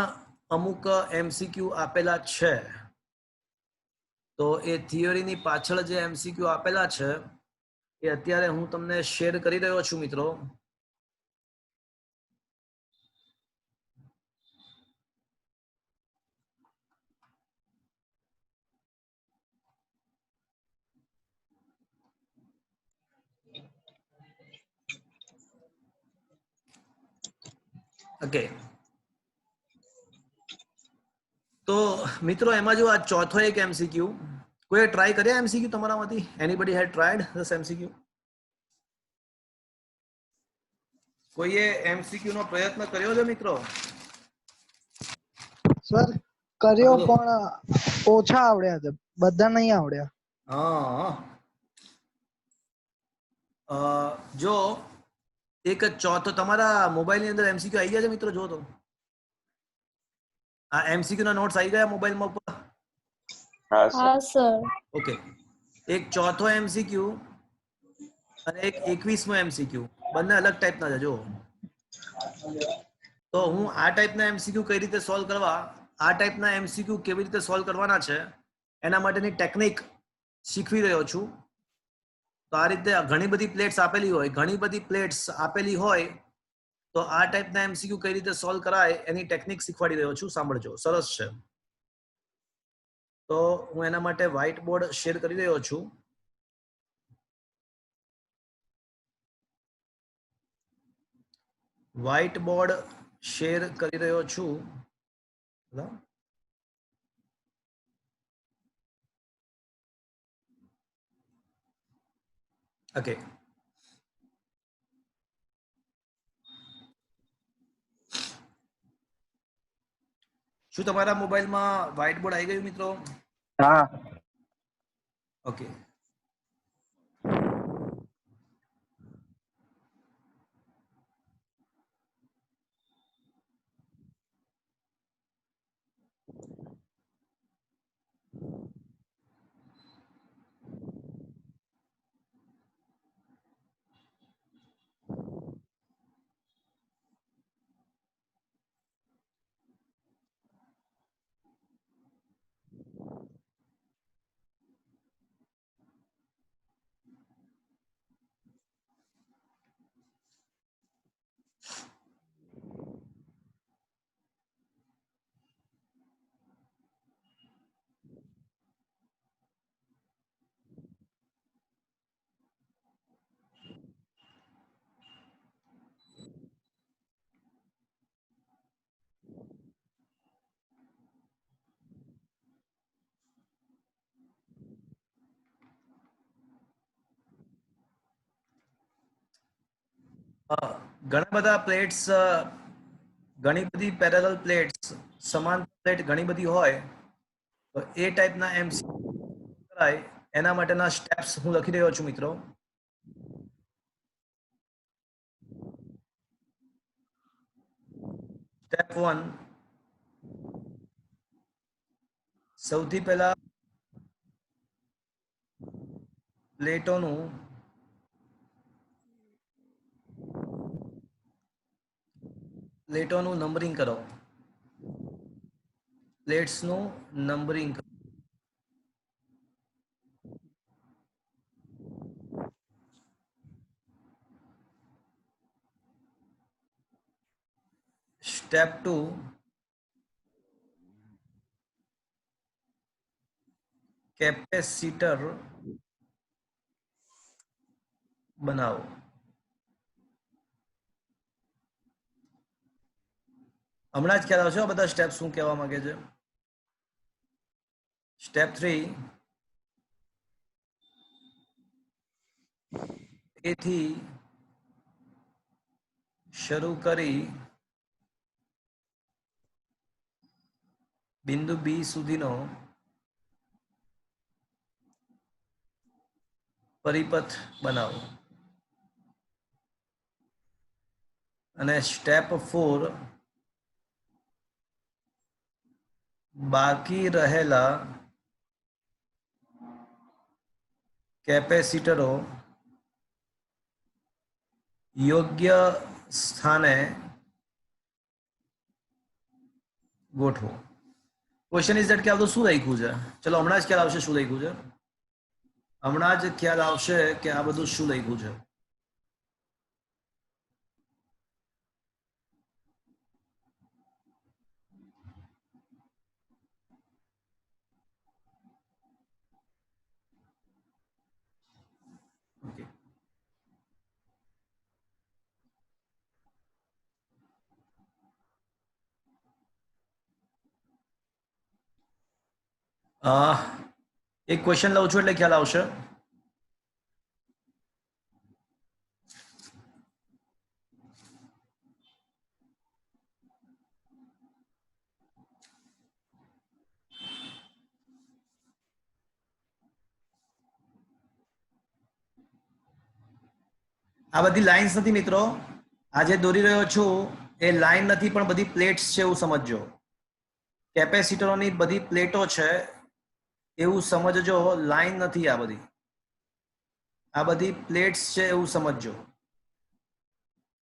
અમુક MCQ આપેલા છે. તો એ થિયરીની પાછળ જે MCQ આપેલા છે એ અત્યારે હું તમને શેર કરી રહ્યો છું મિત્રો. ઓકે, તો મિત્રો એમાં જો આ ચોથો એક MCQ, કોઈ ટ્રાય કર્યા MCQ તમારામાંથી? Anybody had tried this MCQ? કોઈએ MCQ નો પ્રયત્ન કર્યો છે મિત્રો? સર કર્યો પણ ઓછા આવડ્યા છે, બધા નહીં આવડ્યા. હા, જો એક ચોથો તમારા મોબાઈલની અંદર MCQ આવી ગયા છે મિત્રો? જો તો આ MCQ ના નોટ્સ આવી ગયા મોબાઈલમાં ઉપર? હા સર. ઓકે, એક ચોથો MCQ અને એક 21મો MCQ, બંને અલગ ટાઈપના છે. જો તો હું આ ટાઈપના MCQ કઈ રીતે સોલ્વ કરવા, આ ટાઈપના MCQ કેવી રીતે સોલ્વ કરવાના છે એના માટેની ટેકનિક શીખવી રહ્યો છું. તો આ રીતે ઘણી બધી પ્લેટ્સ આપેલી હોય, તો આ ટાઈપના એમસીક્યુ કઈ રીતે સોલ્વ કરાય એની ટેકનિક શીખવાડી રહ્યો છું, સાંભળજો, સરસ છે. તો હું એના માટે વ્હાઇટ બોર્ડ શેર કરી રહ્યો છું. વ્હાઇટ બોર્ડ શેર કરી રહ્યો છું. ઓકે, શું તમારા મોબાઈલમાં વ્હાઇટ બોર્ડ આવી ગયું મિત્રો? હા. ઓકે, ઘણા બધા પ્લેટ્સ, ઘણી બધી પેરેલલ પ્લેટ્સ, સમાન પ્લેટ ઘણી બધી હોય તો એ ટાઈપના એમસીક્યુ કરાય એના માટેના સ્ટેપ્સ હું લખી રહ્યો છું મિત્રો. સ્ટેપ 1, સૌથી પહેલા પ્લેટોનું નંબરિંગ કરો. પ્લેટ્સનું નંબરિંગ કરો. સ્ટેપ 2, કેપેસિટર બનાવો. હમણાં જ ખ્યાલ આવશે આ બધા સ્ટેપ શું કહેવા માંગે છે. સ્ટેપ 3, એથી શરૂ કરી બિંદુ બી સુધીનો પરિપથ બનાવો. અને સ્ટેપ 4, બાકી રહેલા કેપેસિટરો યોગ્ય સ્થાને ગોઠવો. ક્વેશ્ચન ઇઝ ધેટ કે આ બધું શું લખ્યું છે? ચલો હમણાં જ ખ્યાલ આવશે શું લખ્યું છે. હમણાં જ ખ્યાલ આવશે કે આ બધું શું લખ્યું છે. ઓકે, એક ક્વેશ્ચન લઉં છું એટલે ખ્યાલ આવશે. આ બધી લાઇન્સ નથી મિત્રો, આ જે દોરી રહ્યો છું એ લાઇન નથી પણ બધી પ્લેટ્સ છે એવું સમજજો. કેપેસિટરોની બધી પ્લેટો છે એવું સમજજો, લાઇન નથી. આ બધી પ્લેટ્સ છે એવું સમજજો.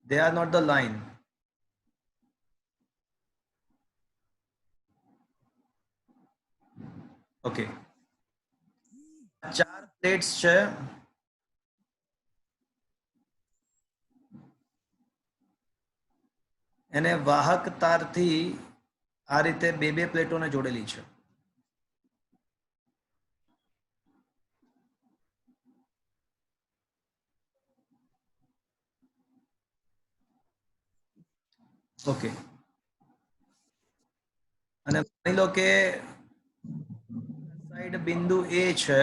they are not the line. Okay, 4 plates છે. એને વાહક તારથી આ રીતે બે બે પ્લેટોને જોડેલી છે. ઓકે, અને માની લો કે સાઈડ બિંદુ A છે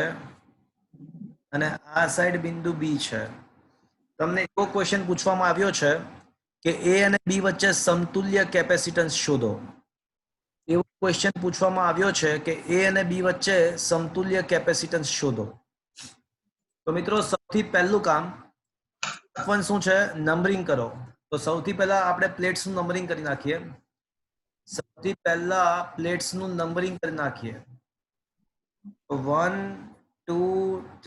અને આ સાઈડ બિંદુ B છે. તમને એવો ક્વેશ્ચન પૂછવામાં આવ્યો છે કે A અને B વચ્ચે સમતુલ્ય કેપેસિટન્સ શોધો. એવો ક્વેશ્ચન પૂછવામાં આવ્યો છે કે A અને B વચ્ચે સમતુલ્ય કેપેસિટન્સ શોધો. તો મિત્રો સૌથી પહેલું કામ શું છે? નંબરિંગ કરો. તો સૌથી પહેલા આપણે પ્લેટ્સ નું નંબરિંગ કરી નાખીએ. સૌથી પહેલા પ્લેટ્સ નું નંબરિંગ કરી નાખીએ. 1 2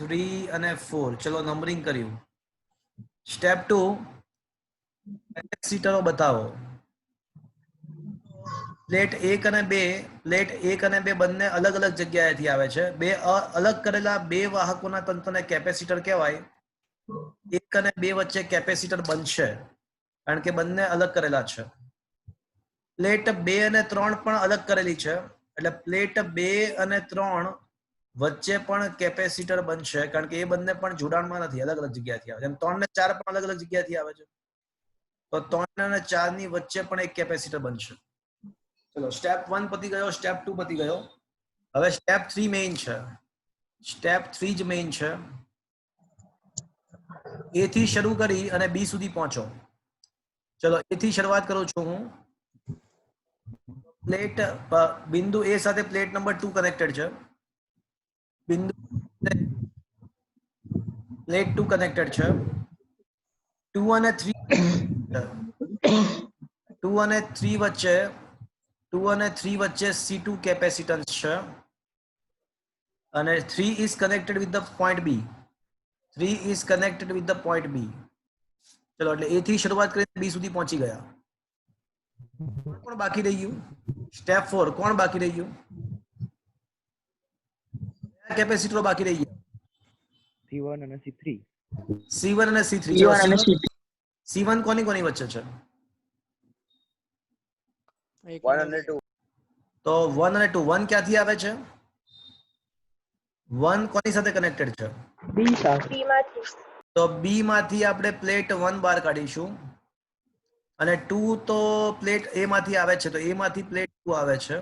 3 અને 4. ચલો નંબરિંગ કર્યું. સ્ટેપ 2, કેપેસિટરો બતાવો. પ્લેટ 1 અને 2 બંને અલગ અલગ જગ્યાએથી આવે છે. બે અલગ કરેલા બે વાહકોના તંતુને કેપેસિટર કહેવાય. 1 અને 2 વચ્ચે કેપેસિટર બનશે કારણ કે બંને અલગ કરેલા છે. પ્લેટ 2 અને 3 પણ અલગ કરેલી છે એટલે પ્લેટ 2 અને 3 વચ્ચે પણ કેપેસિટર બનશે કારણ કે એ બંને પણ જોડાણમાં નથી, અલગ અલગ જગ્યાએથી આવે છે. 3 ને 4 પણ અલગ અલગ જગ્યાએથી આવે છે તો 3 અને 4 ની વચ્ચે પણ એક કેપેસિટર બનશે. ચલો સ્ટેપ 1 પતી ગયો, સ્ટેપ 2 પતી ગયો. હવે સ્ટેપ 3 મેઇન છે. સ્ટેપ 3 જ મેઇન છે. A થી શરૂ કરી અને B સુધી પહોંચો. ચલો A થી શરૂઆત કરું છું હું. પ્લેટ બિંદુ A સાથે પ્લેટ નંબર 2 કનેક્ટેડ છે. બિંદુ પ્લેટ 2 કનેક્ટેડ છે. 2 અને 3 વચ્ચે C2 કેપેસિટન્સ છે અને 3 is connected with the point B. 3 is connected with the point B. ચલો એટલે A થી શરૂઆત કરીને B સુધી પહોંચી ગયા. કોણ બાકી રહી ગયું? સ્ટેપ 4 કોણ બાકી રહી ગયું? કયા કેપેસિટરો બાકી રહી ગયા? C1 અને C3. C1 અને C3. C1 કોની કોની વચ્ચે છે? 1 અને 2. તો 1 અને 2. 1 ક્યાંથી આવે છે? 1 કોની સાથે કનેક્ટેડ છે? B સાથે. B માંથી. તો B માંથી આપણે પ્લેટ 1 બહાર કાઢીશું અને 2 તો પ્લેટ A માંથી આવે છે તો A માંથી પ્લેટ 2 આવે છે.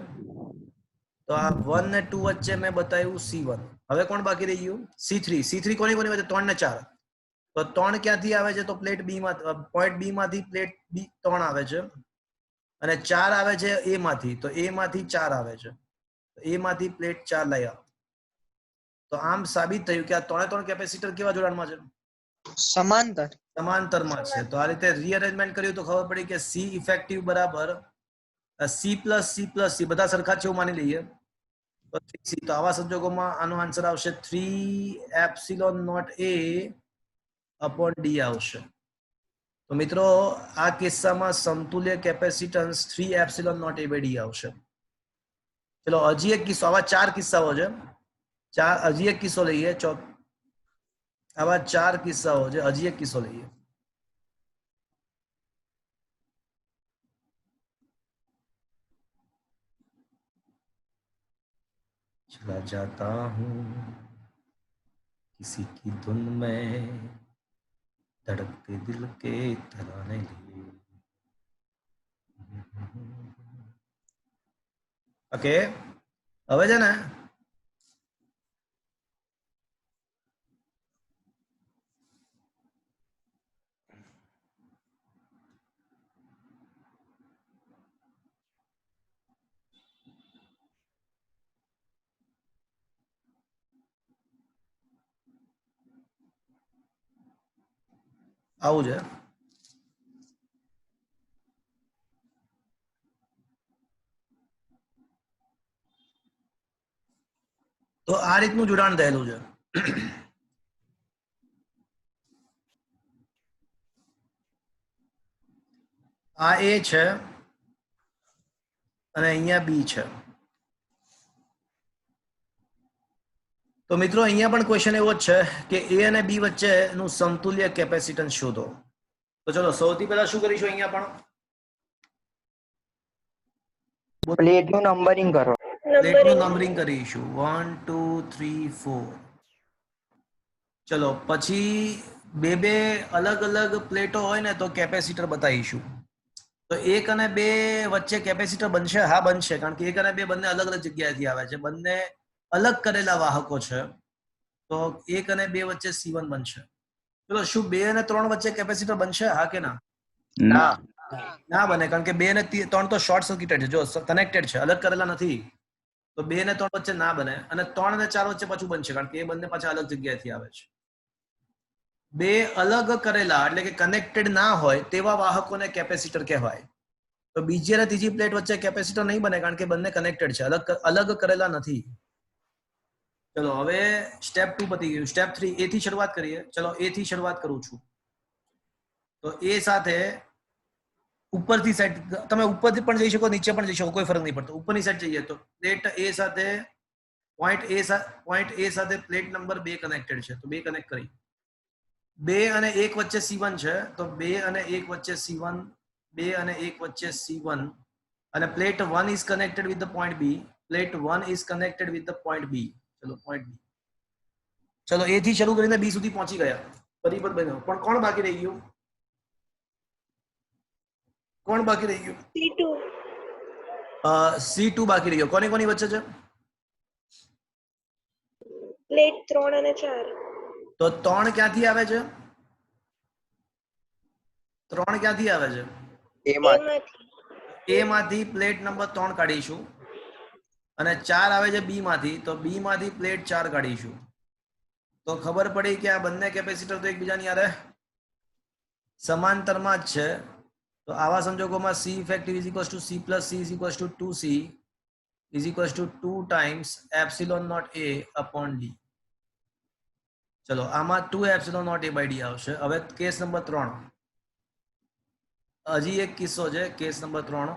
તો આ 1 ને 2 વચ્ચે મેં બતાવ્યું C1. હવે કોણ બાકી રહી ગયું? C3. C3 કોની કોની વચ્ચે? 3 ને 4. તો 3 ક્યાંથી આવે છે? તો પ્લેટ B માંથી, પોઈન્ટ B માંથી પ્લેટ B 3 આવે છે અને 4 આવે છે A માંથી. તો A માંથી 4 આવે છે. A માંથી પ્લેટ 4 લઈ આવો. તો આમ સાબિત થયું કે આ 3 કેપેસિટર કેવા જોડાણમાં છે? સમાંતરમાં છે. તો આ રીતે રીઅરેન્જમેન્ટ કર્યું તો ખબર પડી કે C ઇફેક્ટિવ બરાબર C plus C plus C બધા સરખા છે એવું માની લઈએ તો 3C. તો આવા સંજોગોમાં આનો આન્સર આવશે 3ε0A/D આવશે. તો મિત્રો આ કિસ્સામાં સમતુલ્ય કેપેસિટન્સ 3ε0A/D આવશે. ચલો હજી એક કિસ્સો. આવા 4 કિસ્સાઓ છે. હજી એક કિસ્સો લઈએ. આવા 4 કિસ્સાઓ છે. હજી એક કિસ્સો લઈએ. चला जाता हूँ किसी की धुन में धड़कते दिल के तराने लिए. ओके, હવે છે ને આવું છે. તો આ રીતનું જોડાણ થયેલું છે. આ A છે અને અહીંયા B છે. તો મિત્રો અહીંયા પણ ક્વેશ્ચન એવો જ છે કે A અને B વચ્ચેનું સમતુલ્ય કેપેસિટન્સ શોધો. તો ચલો સૌથી પહેલા શું કરીશું? અહીંયા પણ પ્લેટ નું નંબરિંગ કરો. પ્લેટનું નંબરિંગ કરીશું 1 2 3 4. ચલો પછી બે અલગ અલગ પ્લેટો હોય ને તો કેપેસિટર બતાવીશું. તો 1 અને 2 વચ્ચે કેપેસિટર બનશે? હા બનશે, કારણ કે 1 અને 2 બંને અલગ અલગ જગ્યાએથી આવે છે, બંને અલગ કરેલા વાહકો છે. તો 1 અને 2 વચ્ચે C1 બનશે. ચલો શું 2 અને 3 વચ્ચે કેપેસિટર બનશે? હા કે ના? ના બને, કારણ કે 2 અને 3 તો શોર્ટ સર્કિટેડ છે, જો કનેક્ટેડ છે, અલગ કરેલા નથી. તો 2 અને 3 વચ્ચે ના બને, અને 3 અને 4 વચ્ચે પાછું બનશે, કારણ કે એ બંને પાછા અલગ જગ્યાએથી આવે છે. 2 અલગ કરેલા એટલે કે કનેક્ટેડ ના હોય તેવા વાહકોને કેપેસિટર કહેવાય. તો બીજી અને ત્રીજી પ્લેટ વચ્ચે કેપેસિટર નહીં બને, કારણ કે બંને કનેક્ટેડ છે, અલગ કરેલા નથી. ચલો હવે સ્ટેપ 2 પતી ગયું. સ્ટેપ 3 A થી શરૂઆત કરીએ. ચલો A થી શરૂઆત કરું છું. તો A સાથે ઉપરથી સાઈડ, તમે ઉપરથી પણ જઈ શકો, નીચે પણ જઈ શકો, કોઈ ફરક નહીં પડતો. ઉપરની સાઈડ જઈએ તો પ્લેટ A સાથે પોઈન્ટ A સાથે પ્લેટ નંબર 2 કનેક્ટેડ છે, તો 2 કનેક્ટ કરી. 2 અને 1 વચ્ચે C1 છે, તો 2 અને 1 વચ્ચે C1, 2 અને 1 વચ્ચે C1, અને plate 1 is connected with the point B. Plate 1 is connected with the point B. ચલો point B. ચલો A થી શરૂ કરીને B સુધી પહોંચી ગયા, પરિપથ બન્યો. પણ કોણ બાકી રહી ગયું? કોણ બાકી રહી ગયું? C2. C2 બાકી રહી ગયો. કોની કોની વચ્ચે છે? પ્લેટ 3 અને 4. તો 3 ક્યાંથી આવે છે? 3 ક્યાંથી આવે છે? એમાંથી. A માંથી પ્લેટ નંબર 3 કાઢીશું, અને 4 આવે છે B માંથી, તો B માંથી પ્લેટ 4 કાઢીશું. તો ખબર પડી કે આ બંને કેપેસિટર તો એકબીજાની હારે સમાંતરમાં જ છે. તો આવા સંજોગોમાં C effective is equals to C plus C is equals to 2C is equals to 2 times epsilon naught A upon D. ચલો આમાં 2 epsilon naught A by D આવશે. હવે કેસ નંબર 3, હજી એક કિસ્સો છે, કેસ નંબર 3.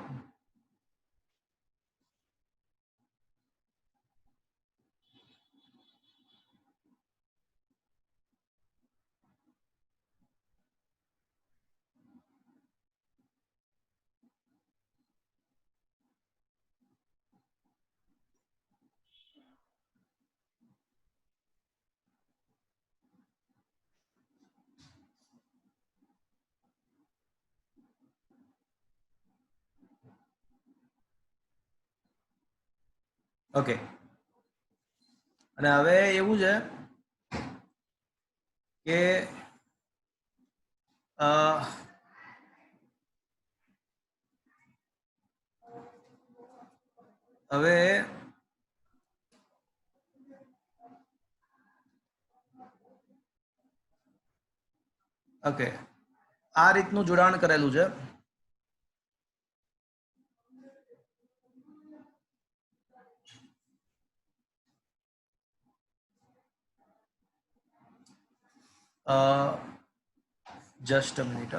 ઓકે, અને હવે એવું છે કે હવે ઓકે, આ રીતનું જોડાણ કરેલું છે. Just a minute.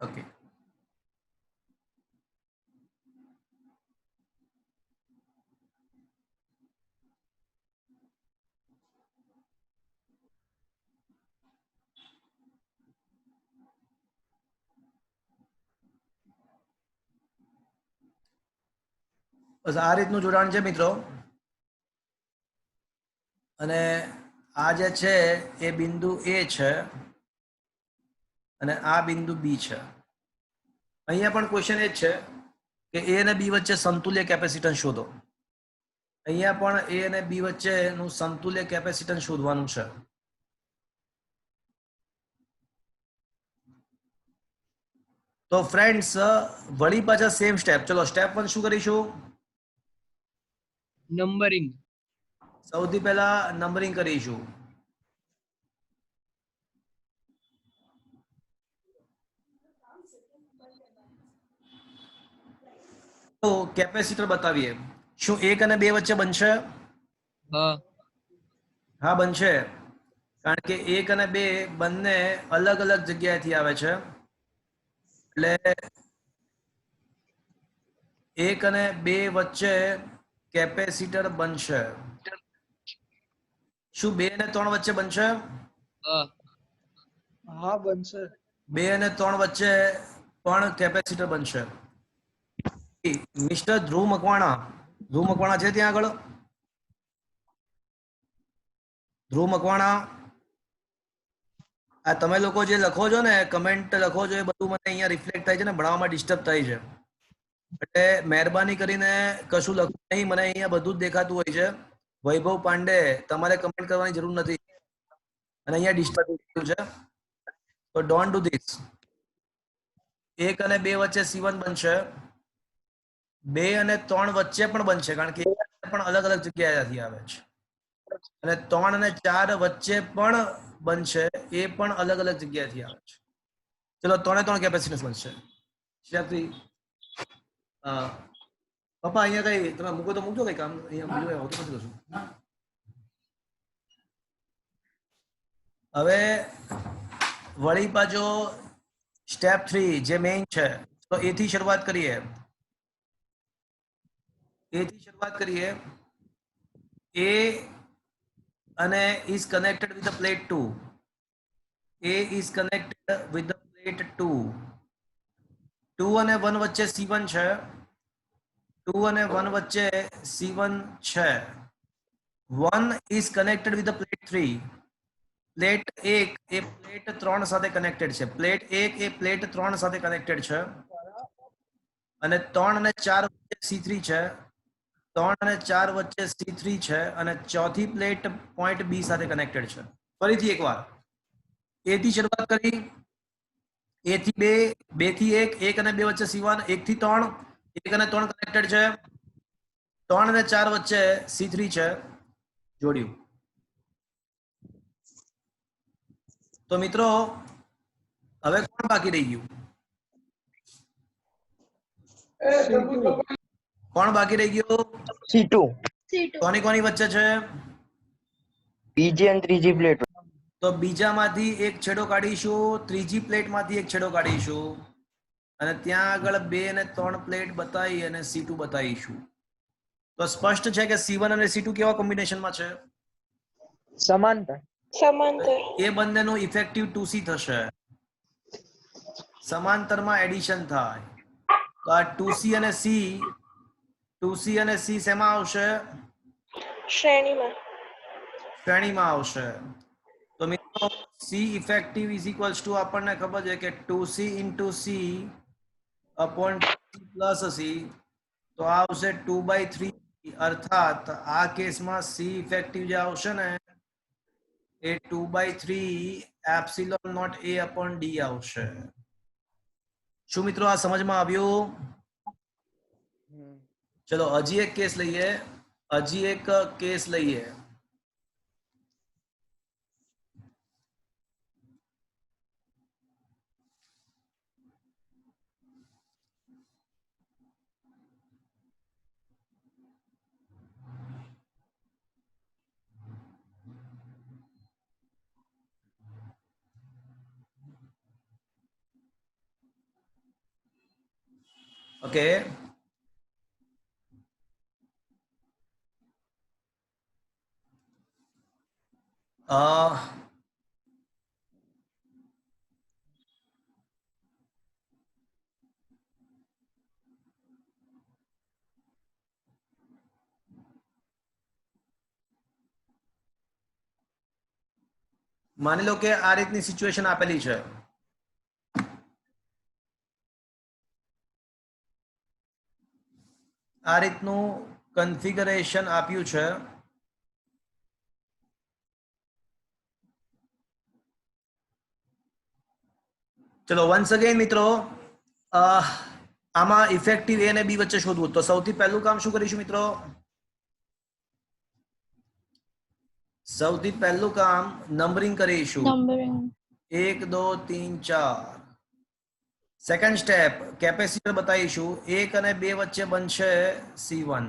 ઓકે, બસ આ રીતનું જોડાણ છે મિત્રો. અને આ જે છે એ બિંદુ A છે, અને આ બિંદુ B છે. અહીંયા પણ ક્વેશ્ચન એ જ છે કે A અને B વચ્ચે સમતુલ્ય કેપેસિટન્સ શોધો. અહીંયા પણ A અને B વચ્ચેનું સમતુલ્ય કેપેસિટન્સ શોધવાનું છે. તો ફ્રેન્ડ્સ વળી પાછા સેમ સ્ટેપ. ચલો સ્ટેપ 1 શું કરીશું? નંબરિંગ. સૌથી પહેલા નંબરિંગ કરીશું. તો કેપેસિટર બતાવીએ. શું 1 અને 2 વચ્ચે બનશે? હા બનશે, કારણ કે 1 અને 2 બંને અલગ અલગ જગ્યાએથી આવે છે. એટલે 1 અને 2 વચ્ચે કેપેસિટર બનશે. શું 2 અને 3 વચ્ચે બનશે? હા બનશે. 2 અને 3 વચ્ચે પણ કેપેસિટર બનશે. મિસ્ટર ધ્રુવ મકવાણા છે ત્યાં આગળ? ધ્રુવ મકવાણા, આ તમે લોકો જે લખો છો ને, કમેન્ટ લખો છો, એ બધું મને અહીંયા રિફ્લેક્ટ થાય છે ને, ભણાવવામાં ડિસ્ટર્બ થાય છે. એટલે મહેરબાની કરીને કશું લખો નહીં, મને અહીંયા બધું જ દેખાતું હોય છે. વૈભવ પાંડે, તમારે કમેન્ટ કરવાની જરૂર નથી અને અહીંયા ડિસ્ટર્બ થયું છે, તો ડોન્ટ ડુ ધીસ. 1 અને 2 વચ્ચે C1 બનશે, 2 અને 3 વચ્ચે પણ બનશે, કારણ કે પણ અલગ અલગ જગ્યાએથી આવે છે, અને 3 અને 4 વચ્ચે પણ બનશે, એ પણ અલગ અલગ જગ્યાએથી આવે છે. ચલો 3 3 કેપેસિટન્સ બનશે. પપ્પા અહીંયા કઈ તમે મૂકો તો મૂકજો કઈ કામ, અહીંયા બીજું આવતું નથી કશું. હવે વળી પાછો સ્ટેપ 3 જે મેઇન છે, તો એ થી શરૂઆત કરીએ. A અને is connected with the plate 2. A is connected with the plate 2. 2 અને 1 વચ્ચે C1 છે. 2 અને 1 વચ્ચે C1 છે. 1 is connected with the plate 3. Plate 1 A plate 3 સાથે કનેક્ટેડ છે. પ્લેટ 1 એ પ્લેટ 3 સાથે કનેક્ટેડ છે, અને 3 અને 4 વચ્ચે C3 છે. 3 અને 4 વચ્ચે C3 છે, અને ચોથી પ્લેટ પોઈન્ટ B સાથે કનેક્ટેડ છે. ફરીથી એકવાર A થી શરૂઆત કરી, A થી 2, 2 થી 1, 1 અને 2 વચ્ચે C1, 1 થી 3, 1 અને 3 કનેક્ટેડ છે, 3 અને 4 વચ્ચે C3 છે, જોડ્યું. તો મિત્રો હવે કોણ બાકી રહી ગયું? કોણ બાકી રહી ગયું? C2 કોની કોની વચ્ચે છે? બીજી અને ત્રીજી પ્લેટ. તો બીજામાંથી એક છેડો કાઢીશું, ત્રીજી પ્લેટમાંથી એક છેડો કાઢીશું, અને ત્યાં આગળ 2 અને 3 પ્લેટ બતાવી અને C2 બતાવીશું. તો સ્પષ્ટ છે કે C1 અને C2 કેવા કોમ્બિનેશનમાં છે? સમાંતર. એ બંનેનું ઇફેક્ટિવ 2C થશે, સમાંતરમાં એડિશન થાય. તો આ 2C અને C શેમાં આવશે? શ્રેણીમાં આવશે. તો મિત્રો C effective is equals two આપણને ખબર છે કે 2C into C upon 2C plus C, તો આવશે 2/3. અર્થાત આ કેસમાં C ઇફેક્ટિવ જે આવશે ને એ 2/3 epsilon naught A upon D આવશે. શું મિત્રો આ સમજમાં આવ્યું? ચલો હજી એક કેસ લઈએ. ઓકે, માની લો કે આ રીતની સિચ્યુએશન આપેલી છે. આ રીતનું કન્ફિગરેશન આપ્યું છે. ચલો વન્સ અગેન મિત્રો, આમાં ઇફેક્ટિવ A અને B વચ્ચે શોધવું. તો સૌથી પહેલું કામ શું કરીશું મિત્રો? સૌથી પહેલું કામ નંબરિંગ કરીશું. 1 2 3 4. સેકન્ડ સ્ટેપ કેપેસિટર બતાવીશું. 1 અને 2 વચ્ચે બનશે C1,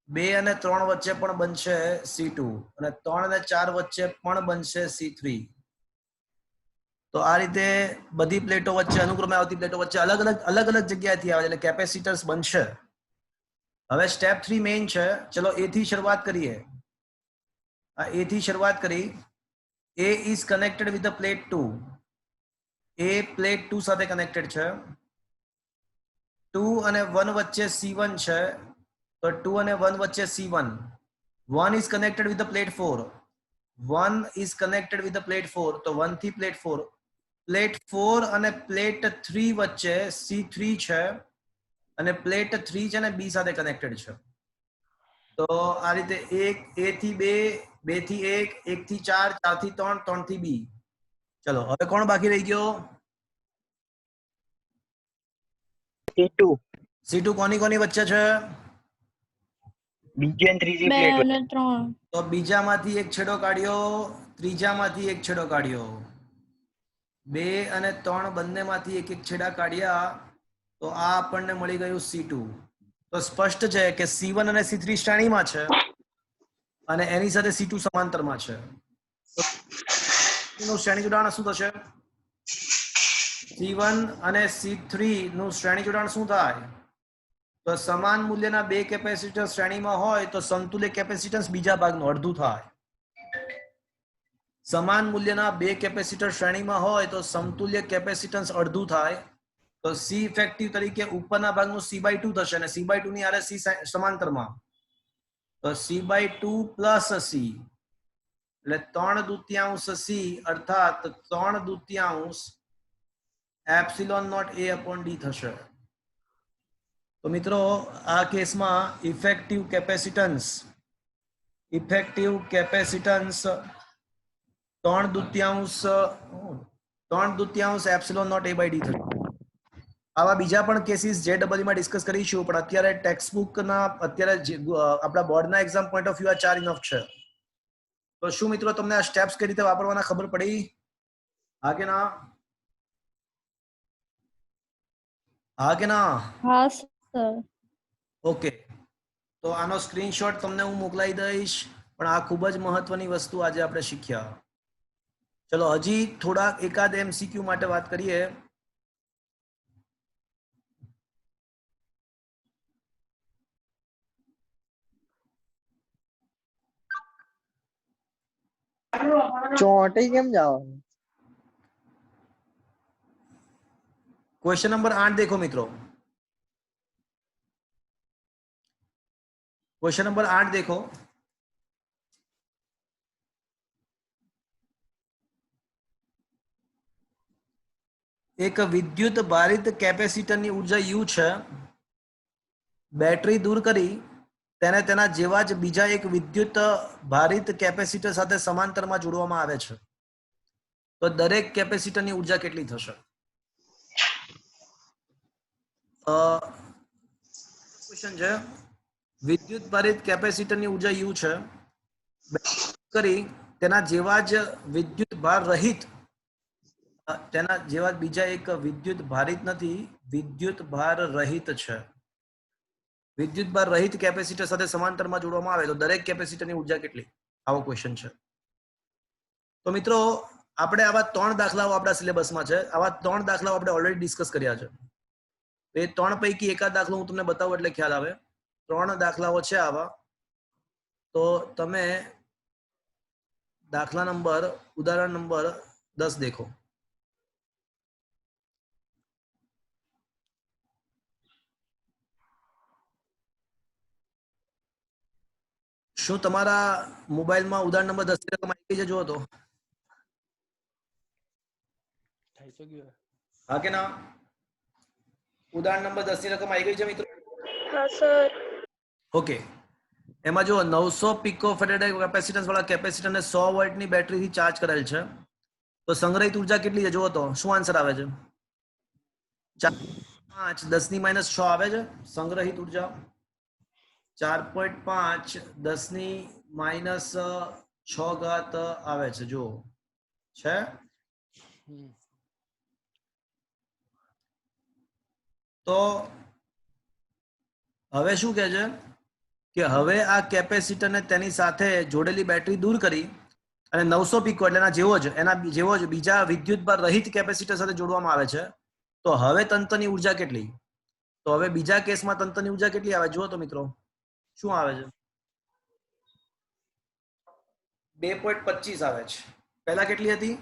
2 અને 3 વચ્ચે પણ બનશે C2, અને 3 અને 4 વચ્ચે પણ બનશે C3. તો આ રીતે બધી પ્લેટો વચ્ચે અનુક્રમે આવતી પ્લેટો વચ્ચે અલગ અલગ જગ્યાએથી આવે એટલે કેપેસિટર્સ બનશે. હવે સ્ટેપ 3 મેઇન છે. ચલો એ થી શરૂઆત કરીએ. આ એ થી શરૂઆત કરી. A is connected with the plate 2. A plate 2 સાથે કનેક્ટેડ છે. 2 અને 1 વચ્ચે C1 છે, તો 2 અને 1 વચ્ચે C1. 1 is connected with the plate 4. 1 is connected with the plate 4, તો 1 થી plate 4. પ્લેટ 4 અને પ્લેટ 3 વચ્ચે C3 છે અને પ્લેટ 3 છે ને B સાથે કનેક્ટેડ છે. તો આ રીતે 1 A થી 2, 2 થી 1, 1 થી 4, 4 થી 3, 3 થી B. ચલો હવે કોણ બાકી રહી ગયો? C2 C2 કોની વચ્ચે છે? બીજી અને ત્રીજી 2 પ્લેટ અને 3. તો બીજામાંથી એક છેડો કાઢ્યો, ત્રીજામાંથી એક છેડો કાઢ્યો. 2 અને 3 બંનેમાંથી એક છેડા કાઢ્યા, તો આ આપણને મળી ગયું C2. તો સ્પષ્ટ છે કે C1 અને C3 શ્રેણીમાં છે અને એની સાથે C2 સમાંતરમાં છે. તો નું શ્રેણી જોડાણ શું થશે? C1 અને C3 નું શ્રેણી જોડાણ શું થાય? તો સમાન મૂલ્યના બે કેપેસિટર શ્રેણીમાં હોય તો સમતુલ્ય કેપેસિટન્સ બીજા ભાગનું અડધું થાય. સમાન મૂલ્યના બે કેપેસિટર શ્રેણીમાં હોય તો સમતુલ્ય કેપેસિટન્સ અડધું થાય. તો C ઇફેક્ટિવ તરીકે ઉપરના ભાગનું C/2 થશે અને C/2 ની આરે C સમાંતરમાં, તો C/2 પ્લસ C એટલે 3/2 C અર્થાત 3/2 epsilon naught A upon D થશે. તો મિત્રો આ કેસમાં effective capacitance 3/2 epsilon not A/D થશે. આવા બીજા પણ કેસીસ JEE માં ડિસ્કસ કરીશું, પણ અત્યારે ટેક્સ્ટ બુકના આપણા બોર્ડના એક્ઝામ પોઈન્ટ ઓફ વ્યૂ આ 4 ઇનફ છે. તો શું મિત્રો તમને આ સ્ટેપ્સ કઈ રીતે વાપરવાના ખબર પડી? હા કે ના? હા કે ના? હા સર. ઓકે, તો આનો સ્ક્રીનશોટ તમને હું મોકલાઈ દઈશ. પણ આ ખૂબ જ મહત્વની વસ્તુ આજે આપણે શીખ્યા. ચલો હજી થોડા એકાદ MCQ માટે વાત કરીએ. ચોંટી કેમ જવાનું? क्वेश्चन नंबर 8 देखो मित्रों. क्वेश्चन नंबर 8 देखो. एक विद्युत भारित कैपेसिटर ની ઊર્જા U છે. બેટરી દૂર કરી તેને તેના જેવા જ બીજા એક વિદ્યુત ભારિત કેપેસિટર સાથે સમાંતરમાં જોડવામાં આવે છે. તો દરેક કેપેસિટરની ઊર્જા કેટલી થશે? ક્વેશ્ચન છે વિદ્યુત ભારિત કેપેસિટરની ઊર્જા U છે. કરી તેના જેવા જ વિદ્યુત ભાર રહિત, તેના જેવા બીજા એક વિદ્યુત ભારિત નથી, વિદ્યુત ભાર રહિત છે. વિદ્યુત ભાર રહિત કેપેસિટર સાથે સમાંતરમાં જોડવામાં આવે તો દરેક કેપેસિટરની ઊર્જા કેટલી? આવો ક્વેશ્ચન છે. તો મિત્રો આપણે આવા 3 દાખલાઓ આપણા સિલેબસમાં છે. આવા 3 દાખલાઓ આપણે ઓલરેડી ડિસ્કસ કર્યા છે. એ 3 પૈકી એકાદ દાખલો હું તમને બતાવું એટલે ખ્યાલ આવે. 3 દાખલાઓ છે આવા. તો તમે દાખલા નંબર ઉદાહરણ નંબર 10 દેખો. શું તમારા મોબાઈલમાં ઉદાહરણ નંબર 10 ની રકમ આવી ગઈ છે? જુઓ તો. હા કે ના? ઉદાહરણ નંબર 10 ની રકમ આવી ગઈ છે મિત્રો? હા સર. ઓકે, એમાં જો 900 પિકોફેરેડ કેપેસિટન્સ વાળા કેપેસિટરને 100 વોલ્ટની બેટરીથી ચાર્જ કરેલ છે. તો સંગ્રહિત ઊર્જા કેટલી છે જુઓ તો. શું આન્સર આવે છે? 5 10 ની -6 આવે છે સંગ્રહિત ઊર્જા. 4.5 10 ની -6 ઘાત આવે છે. જો છે. તો હવે શું કહે છે કે હવે આ કેપેસિટરને તેની સાથે જોડેલી બેટરી દૂર કરી અને 900 પીકો એટલે એના જેવો જ બીજા વિદ્યુતભાર રહિત કેપેસિટર સાથે જોડવામાં આવે છે. તો હવે તંત્રની ઉર્જા કેટલી? તો હવે બીજા કેસમાં તંત્રની ઉર્જા કેટલી આવે જુઓ તો મિત્રો, શું આવે છે? 2.25 આવે છે. પહેલા કેટલી હતી?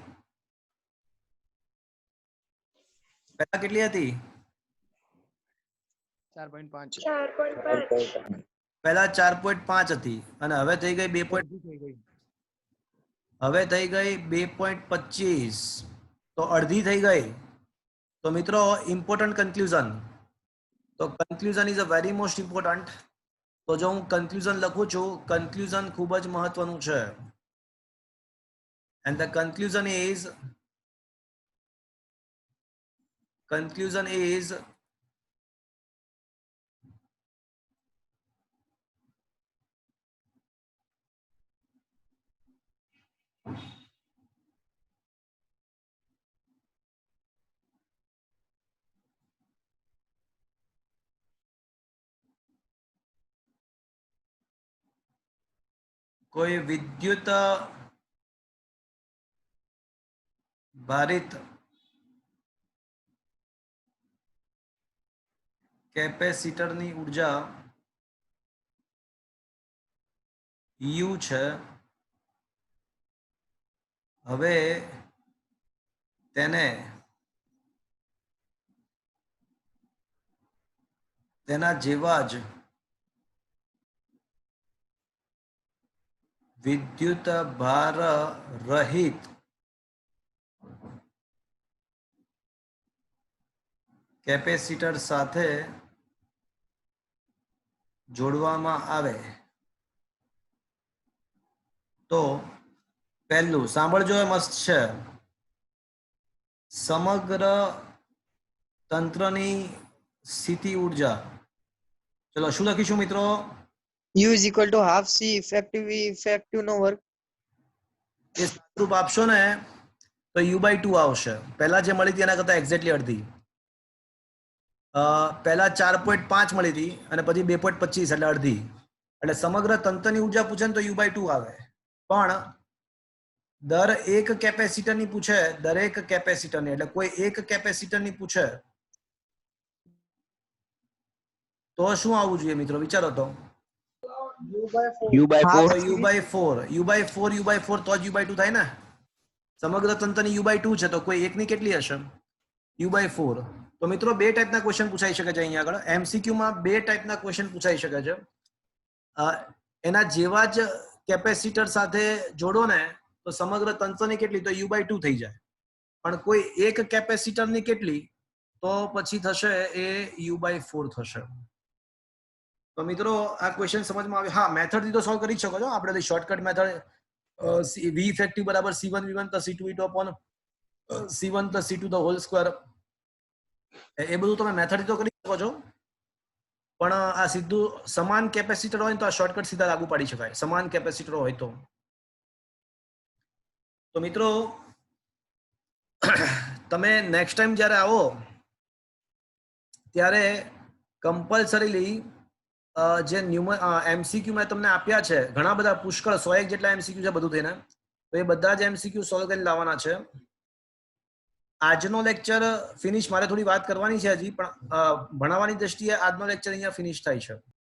ચાર પોઈન્ટ પાંચ. પહેલા 4.5 હતી અને હવે થઈ ગઈ 2. હવે થઈ ગઈ 2.25. તો અડધી થઈ ગઈ. તો મિત્રો ઇમ્પોર્ટન્ટ કન્ક્લુઝન. તો conclusion is a very most important. તો જો હું કન્ક્લુઝન લખું છું, કન્ક્લુઝન ખૂબ જ મહત્વનું છે. એન્ડ ધ કન્ક્લુઝન ઇઝ કોઈ વિદ્યુત ભારિત કેપેસિટરની ઉર્જા U છે. હવે તેને તેના જેવા જ વિદ્યુત ભાર રહિત કેપેસિટર સાથે જોડવામાં આવે તો પહેલું સાંભળજો, એ મસ્ત છે. સમગ્ર તંત્રની સ્થિતિ ઉર્જા. ચલો શું લખીશું મિત્રો? U is equal to half C effective નો વર્ગ. એ રૂપ આપશો ને તો U/2 આવશે. પહેલા જે મળી હતી એના કરતા એક્ઝેક્ટલી અડધી. પહેલા 4.5 મળી હતી અને પછી 2.25 એટલે અડધી. એટલે સમગ્ર તંત્રની ઉર્જા પૂછે ને તો U/2 આવે. પણ દરેક કેપેસિટરની પૂછે, દરેક કેપેસિટરની, એટલે કોઈ એક કેપેસિટરની પૂછે તો શું આવવું જોઈએ મિત્રો? વિચારો તો. U/4. U/4 તો જ U/2 થાય ને. સમગ્ર તંત્રની U/2 છે તો કોઈ એકની કેટલી હશે? U/4. તો મિત્રો બે ટાઈપના ક્વેશ્ચન પૂછાઈ શકે છે અહીંયા આગળ. MCQ માં બે ટાઈપના ક્વેશ્ચન પૂછાઈ શકે છે. એના જેવા જ કેપેસિટર સાથે જોડો ને તો સમગ્ર તંત્રની કેટલી? તો U/2 થઈ જાય. પણ કોઈ એક કેપેસિટરની કેટલી? તો પછી થશે એ U/4 થશે. તો મિત્રો આ ક્વેશ્ચન સમજમાં આવે? હા, મેથડ થી તો સોલ્વ કરી શકો છો. આપણે શોર્ટકટ મેથડ V ઇફેક્ટિવ બરાબર C1 V1 C2 V2 upon C1 C2 the whole square. એ બધું તમે મેથડ થી તો કરી શકો છો. પણ આ સીધું સમાન કેપેસિટર હોય તો આ શોર્ટકટ સીધા લાગુ પાડી શકાય. સમાન કેપેસિટર હોય તો. તો મિત્રો તમે નેક્સ્ટ ટાઈમ જ્યારે આવો ત્યારે કમ્પલસરીલી જે MCQ મેં તમને આપ્યા છે, ઘણા બધા પુષ્કળ 100 જેટલા MCQ છે બધું થઈને, તો એ બધા જ MCQ સોલ્વ કરી લાવવાના છે. આજનો લેક્ચર ફિનિશ, મારે થોડી વાત કરવાની છે હજી, પણ ભણાવવાની દ્રષ્ટિએ આજનો લેક્ચર અહીંયા ફિનિશ થાય છે.